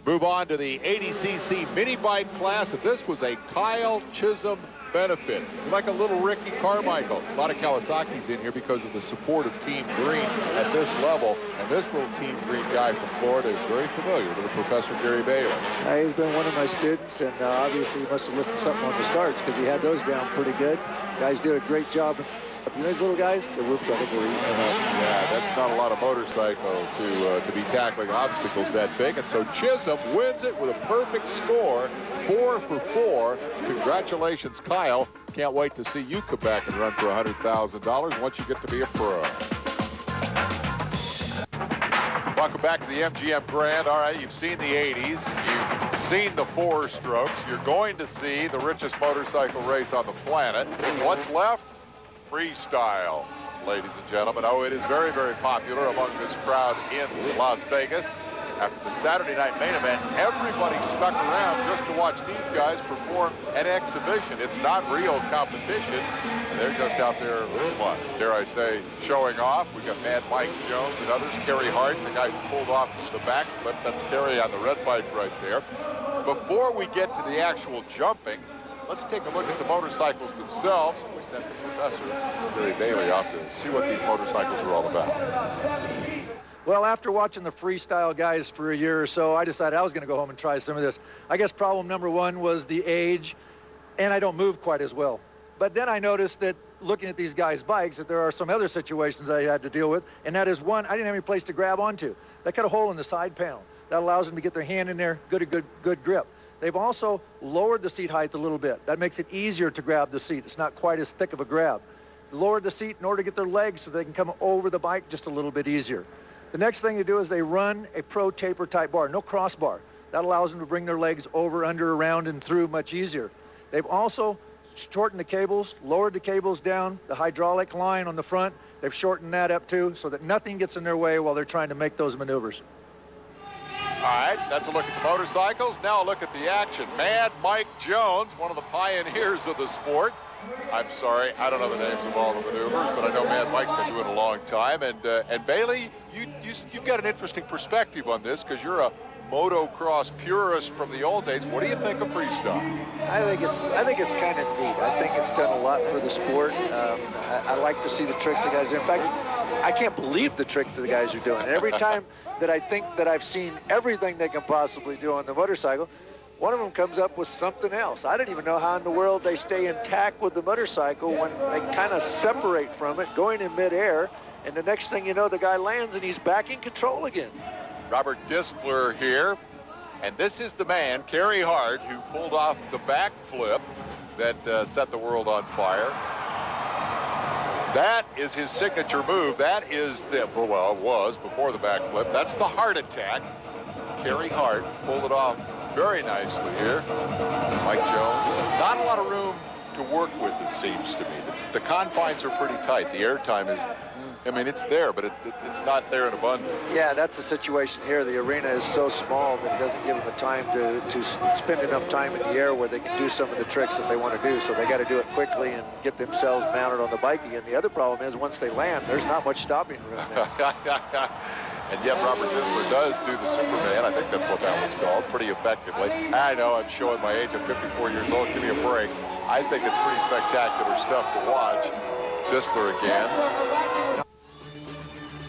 Move on to the 80cc mini bike class. And this was a Kyle Chisholm benefit. Like a little Ricky Carmichael. A lot of Kawasaki's in here because of the support of Team Green at this level. And this little Team Green guy from Florida is very familiar with Professor Gary Bailey. He's been one of my students, and obviously he must have listened to something on the starts because he had those down pretty good. Guys did a great job. You know these little guys, the whoops, I think we're eating them up. Yeah, that's not a lot of motorcycle to be tackling obstacles that big. And so Chisholm wins it with a perfect score, 4 for 4. Congratulations, Kyle. Can't wait to see you come back and run for $100,000 once you get to be a pro. Welcome back to the MGM Grand. All right, you've seen the 80s. You've seen the four strokes. You're going to see the richest motorcycle race on the planet. What's left? Freestyle, ladies and gentlemen. Oh, it is very, very popular among this crowd in Las Vegas. After the Saturday night main event, everybody stuck around just to watch these guys perform an exhibition. It's not real competition. They're just out there, what, dare I say, showing off. We've got Mad Mike Jones and others. Kerry Hart, the guy who pulled off the backflip. That's Kerry on the red bike right there. Before we get to the actual jumping, let's take a look at the motorcycles themselves. We sent the Professor Gary Bailey off to see what these motorcycles are all about. Well, after watching the Freestyle guys for a year or so, I decided I was going to go home and try some of this. I guess problem number one was the age, and I don't move quite as well. But then I noticed that looking at these guys' bikes, that there are some other situations I had to deal with, and that is one, I didn't have any place to grab onto. They cut a hole in the side panel. That allows them to get their hand in there, good grip. They've also lowered the seat height a little bit. That makes it easier to grab the seat. It's not quite as thick of a grab. Lowered the seat in order to get their legs so they can come over the bike just a little bit easier. The next thing they do is they run a pro taper type bar, no crossbar. That allows them to bring their legs over, under, around, and through much easier. They've also shortened the cables, lowered the cables down, the hydraulic line on the front. They've shortened that up too so that nothing gets in their way while they're trying to make those maneuvers. All right, that's a look at the motorcycles. Now a look at the action. Mad Mike Jones, one of the pioneers of the sport. I'm sorry, I don't know the names of all the maneuvers, but I know Mad Mike's been doing it a long time. And Bailey, you've got an interesting perspective on this because you're a motocross purist from the old days. What do you think of freestyle? I think it's kind of neat. I think it's done a lot for the sport. I like to see the tricks the guys do. In fact, I can't believe the tricks that the guys are doing. Every time that I think that I've seen everything they can possibly do on the motorcycle, one of them comes up with something else. I don't even know how in the world they stay intact with the motorcycle when they kind of separate from it, going in midair, and the next thing you know, the guy lands and he's back in control again. Robert Distler here, and this is the man, Kerry Hart, who pulled off the backflip that set the world on fire. That is his signature move. That is well, it was before the backflip. That's the heart attack. Kerry Hart pulled it off very nicely here. Mike Jones, not a lot of room to work with, it seems to me. The confines are pretty tight. The airtime is, I mean, it's there, but it's not there in abundance. Yeah, that's the situation here. The arena is so small that it doesn't give them the time to spend enough time in the air where they can do some of the tricks that they want to do. So they got to do it quickly and get themselves mounted on the bike again. The other problem is once they land, there's not much stopping room now. and yet Robert Disler does do the Superman. I think that's what that was called, pretty effectively. I know I'm showing my age. I'm 54 years old. Give me a break. I think it's pretty spectacular stuff to watch. Disler again.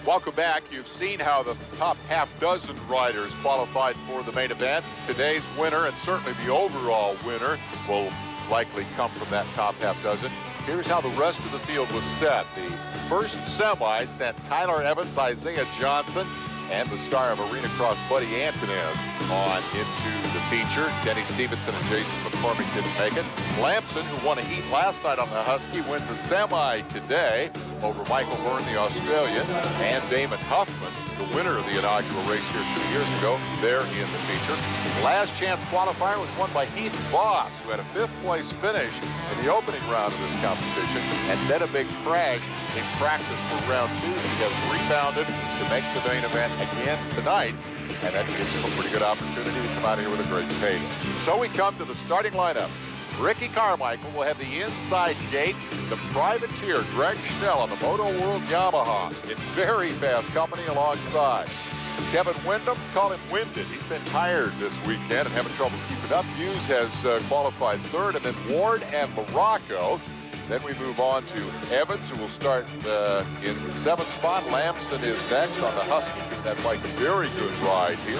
Welcome back. You've seen how the top half-dozen riders qualified for the main event. Today's winner, and certainly the overall winner, will likely come from that top half-dozen. Here's how the rest of the field was set. The first semi sent Tyler Evans, Isaiah Johnson, and the star of Arena Cross, Buddy Antonin, on into the feature. Denny Stevenson and Jason McCormick didn't make it. Lampson, who won a heat last night on the Husky, wins a semi today over Michael Byrne, the Australian, and Damon Huffman, the winner of the inaugural race here 2 years ago. They're in the feature. Last chance qualifier was won by Heath Voss, who had a 5th place finish in the opening round of this competition, and then a big crash in practice for round 2. He has rebounded to make the main event again tonight, and that gives him a pretty good opportunity to come out here with a great payday. So we come to the starting lineup. Ricky Carmichael will have the inside gate. The privateer, Greg Schnell, on the Moto World Yamaha, in very fast company alongside. Kevin Windham, call him winded. He's been tired this weekend and having trouble keeping up. Hughes has qualified 3rd, and then Ward and Morocco. Then we move on to Evans, who will start in the 7th spot. Lampson is next on the Husky. That bike, very good ride here.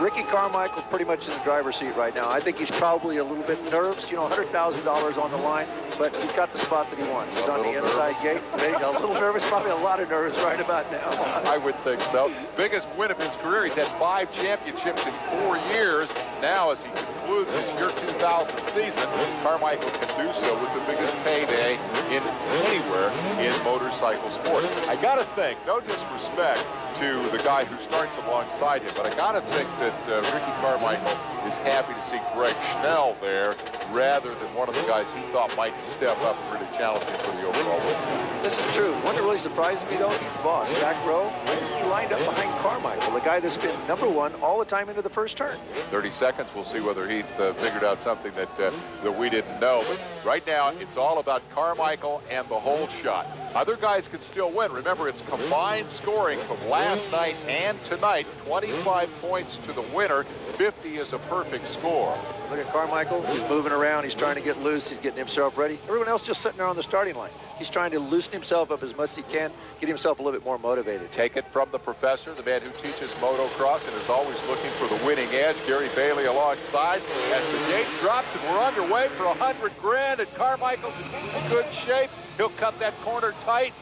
Ricky Carmichael pretty much in the driver's seat right now. I think he's probably a little bit nervous, you know, $100,000 on the line, but he's got the spot that he wants. He's on the inside gate. A little nervous, probably a lot of nerves right about now. I would think so. Biggest win of his career. He's had 5 championships in 4 years. Now, as he concludes his year 2000 season, Carmichael can do so with the biggest payday in anywhere in motorcycle sport. I got to think, no disrespect to the guy who starts alongside him, but I got to think that Ricky Carmichael is happy to see Greg Schnell there rather than one of the guys he thought might step up pretty challenging for the overall win. This is true. One that really surprised me, though, Heath Voss, back row, he lined up behind Carmichael, the guy that's been #1 all the time into the first turn. 30 seconds. We'll see whether Heath figured out something that we didn't know. But right now, it's all about Carmichael and the whole shot. Other guys can still win. Remember, it's combined scoring from last night and tonight. 25 points to the winner. 50 is a perfect score. Look at Carmichael. He's moving around. He's trying to get loose. He's getting himself ready. Everyone else just sitting there on the starting line. He's trying to loosen himself up as much as he can, get himself a little bit more motivated. Take it from the professor, the man who teaches motocross and is always looking for the winning edge. Gary Bailey alongside as the gate drops, and we're underway for $100 grand, and Carmichael's in good shape. He'll cut that corner tight,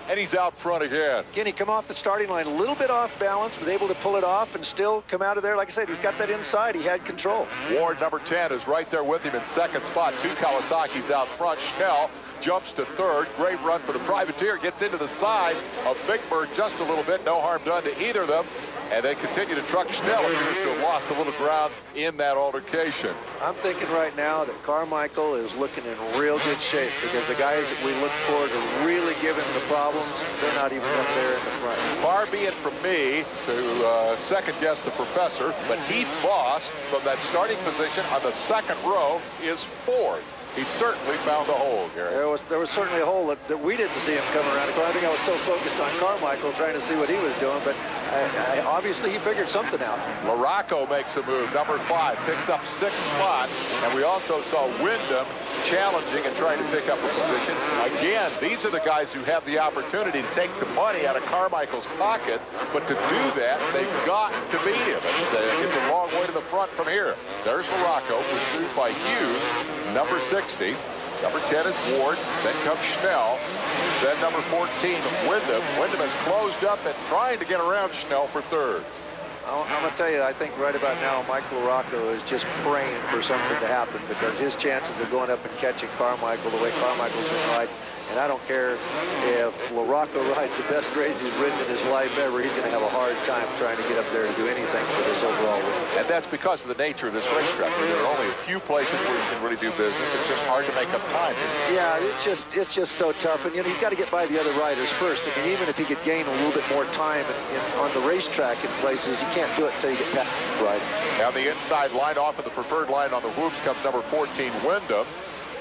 and he's out front again. Again, he come off the starting line a little bit off balance, was able to pull it off and still come out of there. Like I said, he's got that inside. He had control. Ward, number 10, is right there with him in 2nd spot. 2 Kawasaki's out front. Schnell jumps to 3rd. Great run for the privateer. Gets into the side of Big Bird just a little bit. No harm done to either of them. And they continue to truck. Schnell appears to have lost a little ground in that altercation. I'm thinking right now that Carmichael is looking in real good shape because the guys that we look for to really give him the problems, they're not even up there in the front. Far be it from me to second-guess the professor, but Heath Voss from that starting position on the 2nd row is 4th. He certainly found a hole, Gary. There was certainly a hole that we didn't see him coming around. I think I was so focused on Carmichael trying to see what he was doing, but obviously he figured something out. Morocco makes a move. Number 5 picks up 6th spot, and we also saw Windham challenging and trying to pick up a position. Again, these are the guys who have the opportunity to take the money out of Carmichael's pocket, but to do that, they've got to beat him. It's a long way to the front from here. There's Morocco, pursued by Hughes, number 60. Number 10 is Ward, then comes Schnell, then number 14, Windham. Windham has closed up and trying to get around Schnell for 3rd. I'm going to tell you, I think right about now, Mike LaRocco is just praying for something to happen because his chances of going up and catching Carmichael the way Carmichael's been riding, and I don't care if LaRocco rides the best race he's ridden in his life ever, he's going to have a hard time trying to get up there and do anything for this overall win. And that's because of the nature of this racetrack. There are only a few places where you can really do business. It's just hard to make up time. Yeah, it's just so tough. And, you know, he's got to get by the other riders first. I mean, even if he could gain a little bit more time on the racetrack in places, you can't do it until you get past the rider. Now the inside line off of the preferred line on the whoops comes number 14, Windham.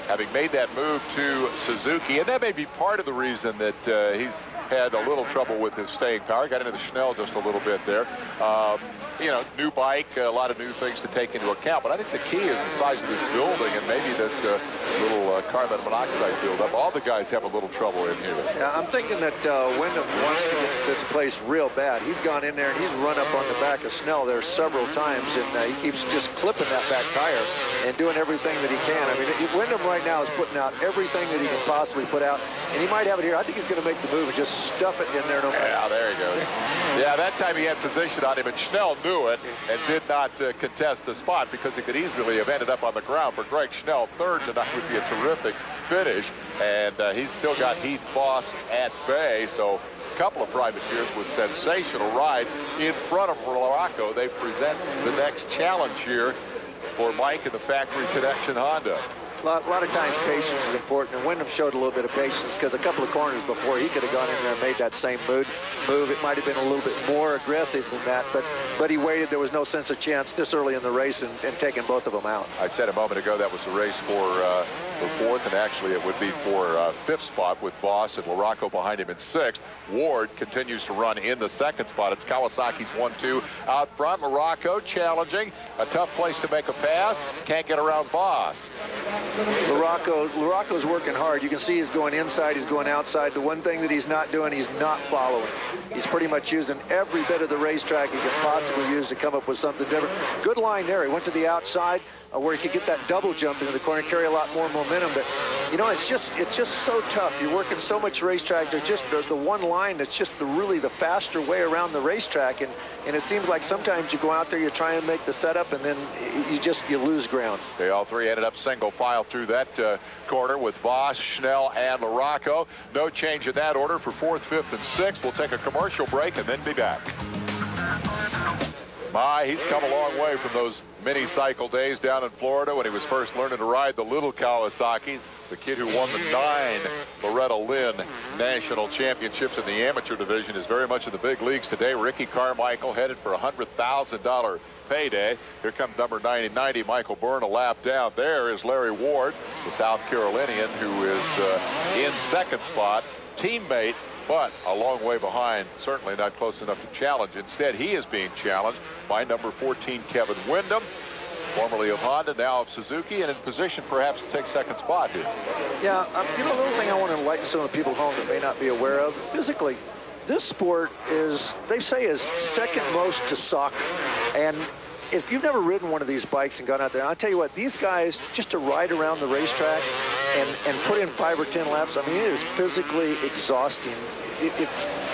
having made that move to Suzuki, and that may be part of the reason that he's had a little trouble with his staying power. Got into the Schnell just a little bit there. You know, new bike, a lot of new things to take into account. But I think the key is the size of this building and maybe this little carbon monoxide buildup. All the guys have a little trouble in here. Yeah, I'm thinking that Wyndham wants to get this place real bad. He's gone in there and he's run up on the back of Schnell there several times, and he keeps just clipping that back tire and doing everything that he can. I mean, Wyndham right now is putting out everything that he can possibly put out, and he might have it here. I think he's going to make the move and just stuff it in there. No matter. Yeah, there he goes. Yeah, that time he had position on him, and Schnell knew it and did not contest the spot because he could easily have ended up on the ground. For Greg Schnell, third tonight would be a terrific finish, and he's still got Heath Foss at bay, so a couple of privateers with sensational rides in front of Laraco. They present the next challenge here for Mike and the Factory Connection Honda. A lot of times patience is important, and Wyndham showed a little bit of patience because a couple of corners before he could have gone in there and made that same move. It might have been a little bit more aggressive than that, but he waited. There was no sense of chance this early in the race and taking both of them out. I said a moment ago that was a race for fourth, and actually it would be for fifth spot with Voss and Laraco behind him in sixth. Ward continues to run in the second spot. It's Kawasaki's 1-2 out front. Laraco challenging, a tough place to make a pass. Can't get around Voss. Laraco's working hard. You can see he's going inside, he's going outside. The one thing that he's not doing, he's not following. He's pretty much using every bit of the racetrack he could possibly use to come up with something different. Good line there. He went to the outside where he could get that double jump into the corner, carry a lot more momentum. But you know, it's just so tough. You're working so much racetrack. There's just the one line that's just really the faster way around the racetrack, and it seems like sometimes you go out there, you try and make the setup, and then you lose ground. They all three ended up single file through that corner with Voss, Schnell, and Laraco. No change in that order for fourth, fifth, and sixth. We'll take a commercial break and then be back. He's come a long way from those mini cycle days down in Florida when he was first learning to ride the little Kawasaki's. The kid who won the 9 Loretta Lynn national championships in the amateur division is very much in the big leagues today. Ricky Carmichael headed for a $100,000 payday. Here comes number 90, Michael Byrne, a lap down. There is Larry Ward, the South Carolinian, who is in second spot. Teammate, but a long way behind, certainly not close enough to challenge. Instead, he is being challenged by number 14, Kevin Wyndham, formerly of Honda, now of Suzuki, and in position perhaps to take second spot here. Yeah, you know, a little thing I want to enlighten some of the people at home that may not be aware of. Physically, this sport is, they say, is second most to soccer. And if you've never ridden one of these bikes and gone out there, I'll tell you what, these guys, just to ride around the racetrack and put in 5 or 10 laps, I mean, it is physically exhausting.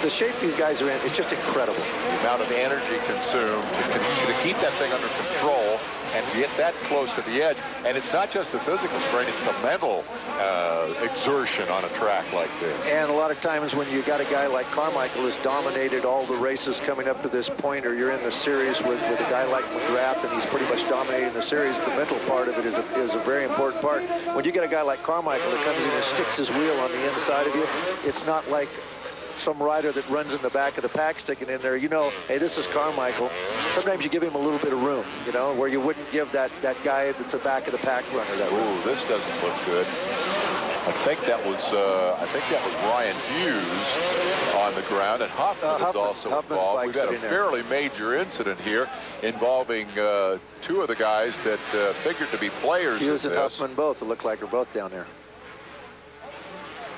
The shape these guys are in, it's just incredible. The amount of energy consumed to keep that thing under control and get that close to the edge. And it's not just the physical strain, it's the mental exertion on a track like this. And a lot of times when you got a guy like Carmichael who's dominated all the races coming up to this point, or you're in the series with a guy like McGrath and he's pretty much dominating the series, the mental part of it is a very important part. When you get a guy like Carmichael that comes in and sticks his wheel on the inside of you, it's not like some rider that runs in the back of the pack sticking in there. You know, hey, this is Carmichael. Sometimes you give him a little bit of room, you know, where you wouldn't give that guy that's a back of the pack runner that room. Ooh, this doesn't look good. I think that was Ryan Hughes on the ground, and Huffman is also involved. We've had a fairly major incident here involving 2 of the guys that figured to be players. Hughes and Huffman both look like they're both down there.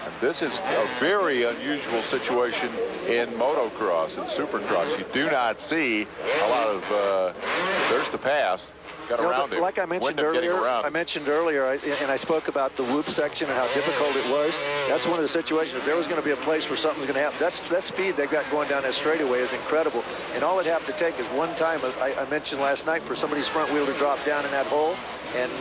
And this is a very unusual situation in motocross and supercross. You do not see a lot of, there's the pass. Got around him. Like I mentioned earlier, and I spoke about the whoop section and how difficult it was. That's one of the situations. If there was going to be a place where something's going to happen, that speed they've got going down that straightaway is incredible. And all it'd have to take is one time, I mentioned last night, for somebody's front wheel to drop down in that hole, and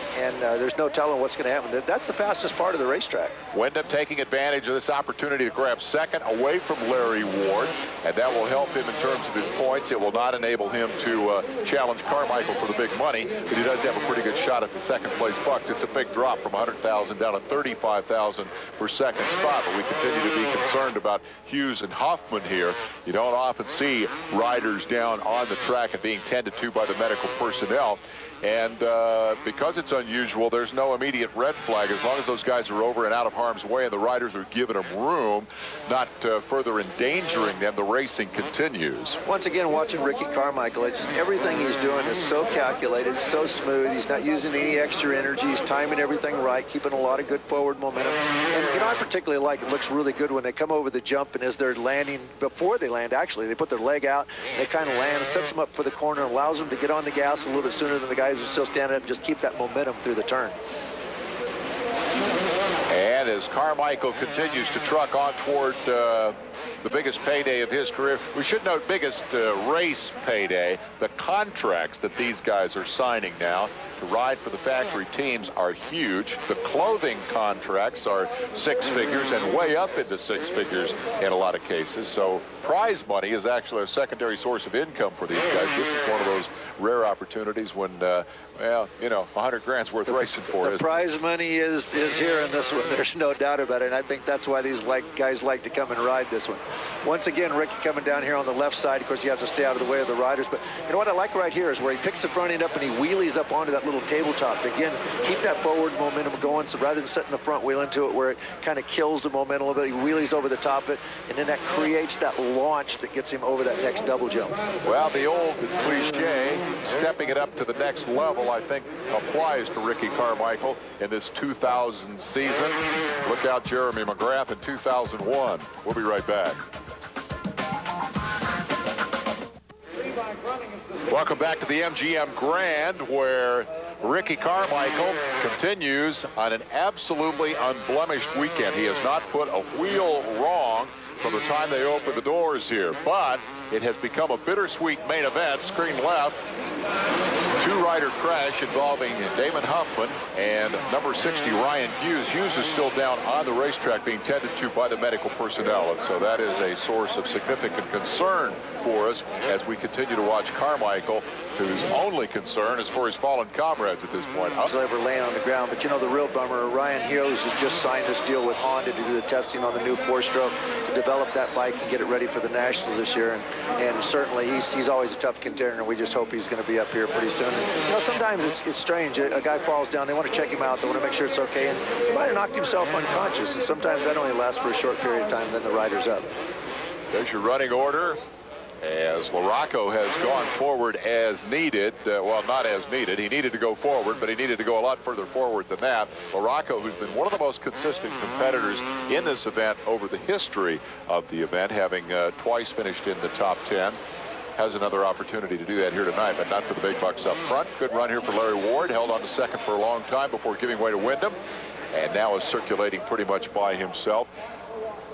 there's no telling what's going to happen. That's the fastest part of the racetrack. Wyndham taking advantage of this opportunity to grab second away from Larry Ward, and that will help him in terms of his points. It will not enable him to challenge Carmichael for the big money, but he does have a pretty good shot at the second place bucks. It's a big drop from 100,000 down to 35,000 for second spot, but we continue to be concerned about Hughes and Huffman here. You don't often see riders down on the track and being tended to by the medical personnel. And because it's unusual, there's no immediate red flag. As long as those guys are over and out of harm's way and the riders are giving them room, not further endangering them, the racing continues. Once again, watching Ricky Carmichael, it's just everything he's doing is so calculated, so smooth. He's not using any extra energy. He's timing everything right, keeping a lot of good forward momentum. And, you know, I particularly like it looks really good when they come over the jump, and as they're landing, before they land, actually, they put their leg out, they kind of land, sets them up for the corner, allows them to get on the gas a little bit sooner than the guys who are still standing up and just keep that momentum through the turn. And as Carmichael continues to truck on toward the biggest payday of his career, we should note biggest race payday, the contracts that these guys are signing now to ride for the factory teams are huge. The clothing contracts are 6 figures and way up into 6 figures in a lot of cases. So prize money is actually a secondary source of income for these guys. This is one of those rare opportunities when, well, you know, 100 grand's worth racing for. The prize money is here in this one. There's no doubt about it. And I think that's why these guys like to come and ride this one. Once again, Ricky coming down here on the left side. Of course, he has to stay out of the way of the riders. But you know what I like right here is where he picks the front end up and he wheelies up onto that little tabletop. Again, keep that forward momentum going. So rather than setting the front wheel into it where it kind of kills the momentum a little bit, he wheelies over the top of it. And then that creates that launch that gets him over that next double jump. Well, the old cliche, stepping it up to the next level, I think applies to Ricky Carmichael in this 2000 season. Look out Jeremy McGrath in 2001. We'll be right back. Welcome back to the MGM Grand, where Ricky Carmichael continues on an absolutely unblemished weekend. He has not put a wheel wrong from the time they opened the doors here, but it has become a bittersweet main event. Screen left, 2-rider crash involving Damon Huffman and number 60 Ryan Hughes. Hughes is still down on the racetrack being tended to by the medical personnel, and so that is a source of significant concern for us as we continue to watch Carmichael, whose only concern is for his fallen comrades at this point. Ever laying on the ground, but you know the real bummer, Ryan Hughes has just signed this deal with Honda to do the testing on the new 4-stroke to develop that bike and get it ready for the Nationals this year, and certainly he's always a tough contender, and we just hope he's going to be up here pretty soon. And, you know, sometimes it's strange. A guy falls down, they want to check him out, they want to make sure it's okay, and he might have knocked himself unconscious, and sometimes that only lasts for a short period of time, then the rider's up. There's your running order, as LaRocco has gone forward as needed. Well, not as needed. He needed to go forward, but he needed to go a lot further forward than that. LaRocco, who's been one of the most consistent competitors in this event over the history of the event, having twice finished in the top 10, has another opportunity to do that here tonight, but not for the big bucks up front. Good run here for Larry Ward, held on to second for a long time before giving way to Wyndham, and now is circulating pretty much by himself.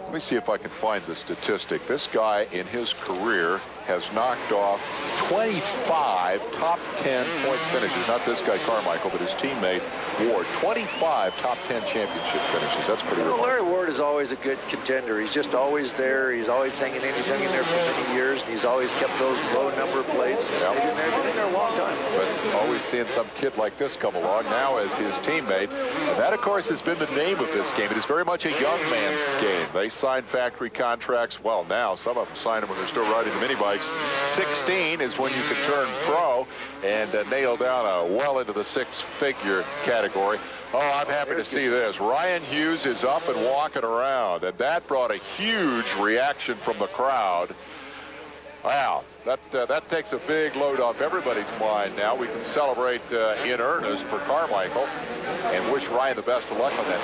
Let me see if I can find the statistic. This guy in his career has knocked off 25 top 10 point finishes. Not this guy Carmichael, but his teammate Ward. 25 top 10 championship finishes. That's pretty remarkable. Larry Ward is always a good contender. He's just always there. He's always hanging in. He's hanging there for many years, and he's always kept those low number of plates. Yep. They've been in there a long time. But always seeing some kid like this come along now as his teammate. And that, of course, has been the name of this game. It is very much a young man's game. They sign factory contracts. Well, now some of them sign them when they're still riding the mini bikes. 16 is when you can turn pro and nail down well into the 6-figure category. Oh, I'm happy to see this. Ryan Hughes is up and walking around, and that brought a huge reaction from the crowd. Wow, that takes a big load off everybody's mind now. We can celebrate in earnest for Carmichael and wish Ryan the best of luck on that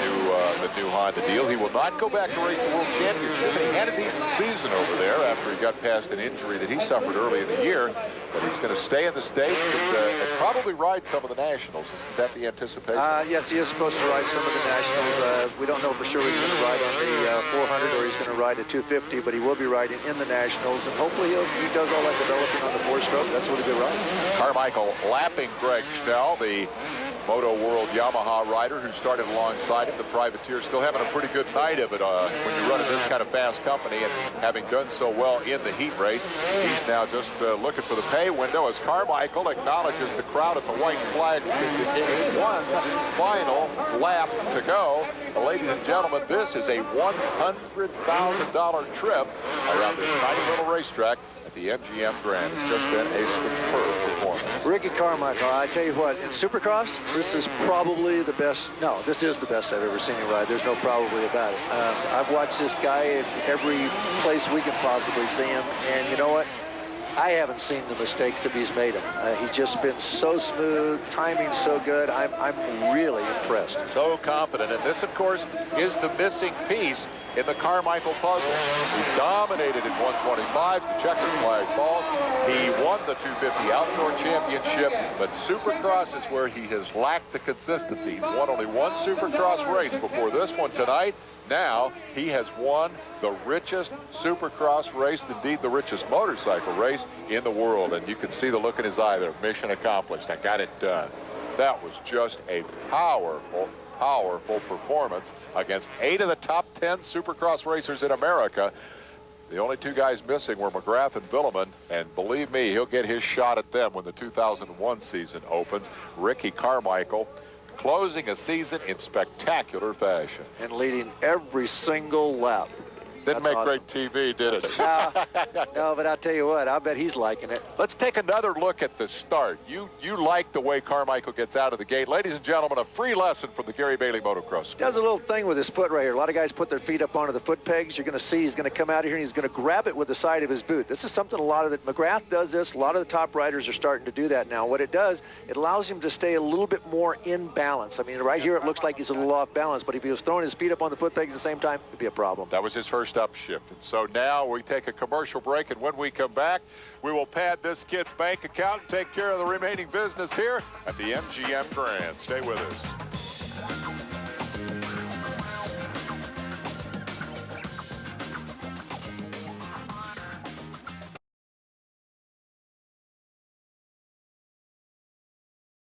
new Honda deal. He will not go back to race the World Championship. He had a decent season over there after he got past an injury that he suffered early in the year. But he's going to stay in the States and probably ride some of the Nationals. Isn't that the anticipation? Yes, he is supposed to ride some of the Nationals. We don't know for sure he's going to ride on the 400 or he's going to ride at 250, but he will be riding in the Nationals, and hopefully he does all that developing on the 4-stroke. That's what a good ride. Carmichael lapping Greg Schnell, the Moto World Yamaha rider who started alongside him. The privateer still having a pretty good night of it when you run in this kind of fast company, and having done so well in the heat race, he's now just looking for the pay window as Carmichael acknowledges the crowd at the white flag. One final lap to go. Ladies and gentlemen, this is a $100,000 trip around this tiny little racetrack at the MGM Grand. It's just been a superb performance. Ricky Carmichael, I tell you what, in Supercross, this is probably the best. No, this is the best I've ever seen him ride. There's no probably about it. I've watched this guy in every place we can possibly see him, and you know what? I haven't seen the mistakes that he's made him. He's just been so smooth, timing so good. I'm really impressed. So confident, and this, of course, is the missing piece in the Carmichael puzzle. He dominated in 125s, the checkered flag falls. He won the 250 outdoor championship, but Supercross is where he has lacked the consistency. He's won only one Supercross race before this one tonight. Now he has won the richest Supercross race, indeed the richest motorcycle race in the world. And you can see the look in his eye there. Mission accomplished. I got it done. That was just a powerful performance against 8 of the top 10 Supercross racers in America. The only 2 guys missing were McGrath and Villeman, and believe me, he'll get his shot at them when the 2001 season opens. Ricky Carmichael closing a season in spectacular fashion. And leading every single lap. Didn't make great TV, did it? No, but I'll tell you what, I bet he's liking it. Let's take another look at the start. You like the way Carmichael gets out of the gate. Ladies and gentlemen, a free lesson from the Gary Bailey Motocross School. Does a little thing with his foot right here. A lot of guys put their feet up onto the foot pegs. You're going to see he's going to come out of here and he's going to grab it with the side of his boot. This is something a lot of the McGrath does this. A lot of the top riders are starting to do that now. What it does, it allows him to stay a little bit more in balance. I mean, right here it looks like he's a little off balance, but if he was throwing his feet up on the foot pegs at the same time, it'd be a problem. That was his first upshift. And so now we take a commercial break, and when we come back, we will pad this kid's bank account and take care of the remaining business here at the MGM Grand. Stay with us.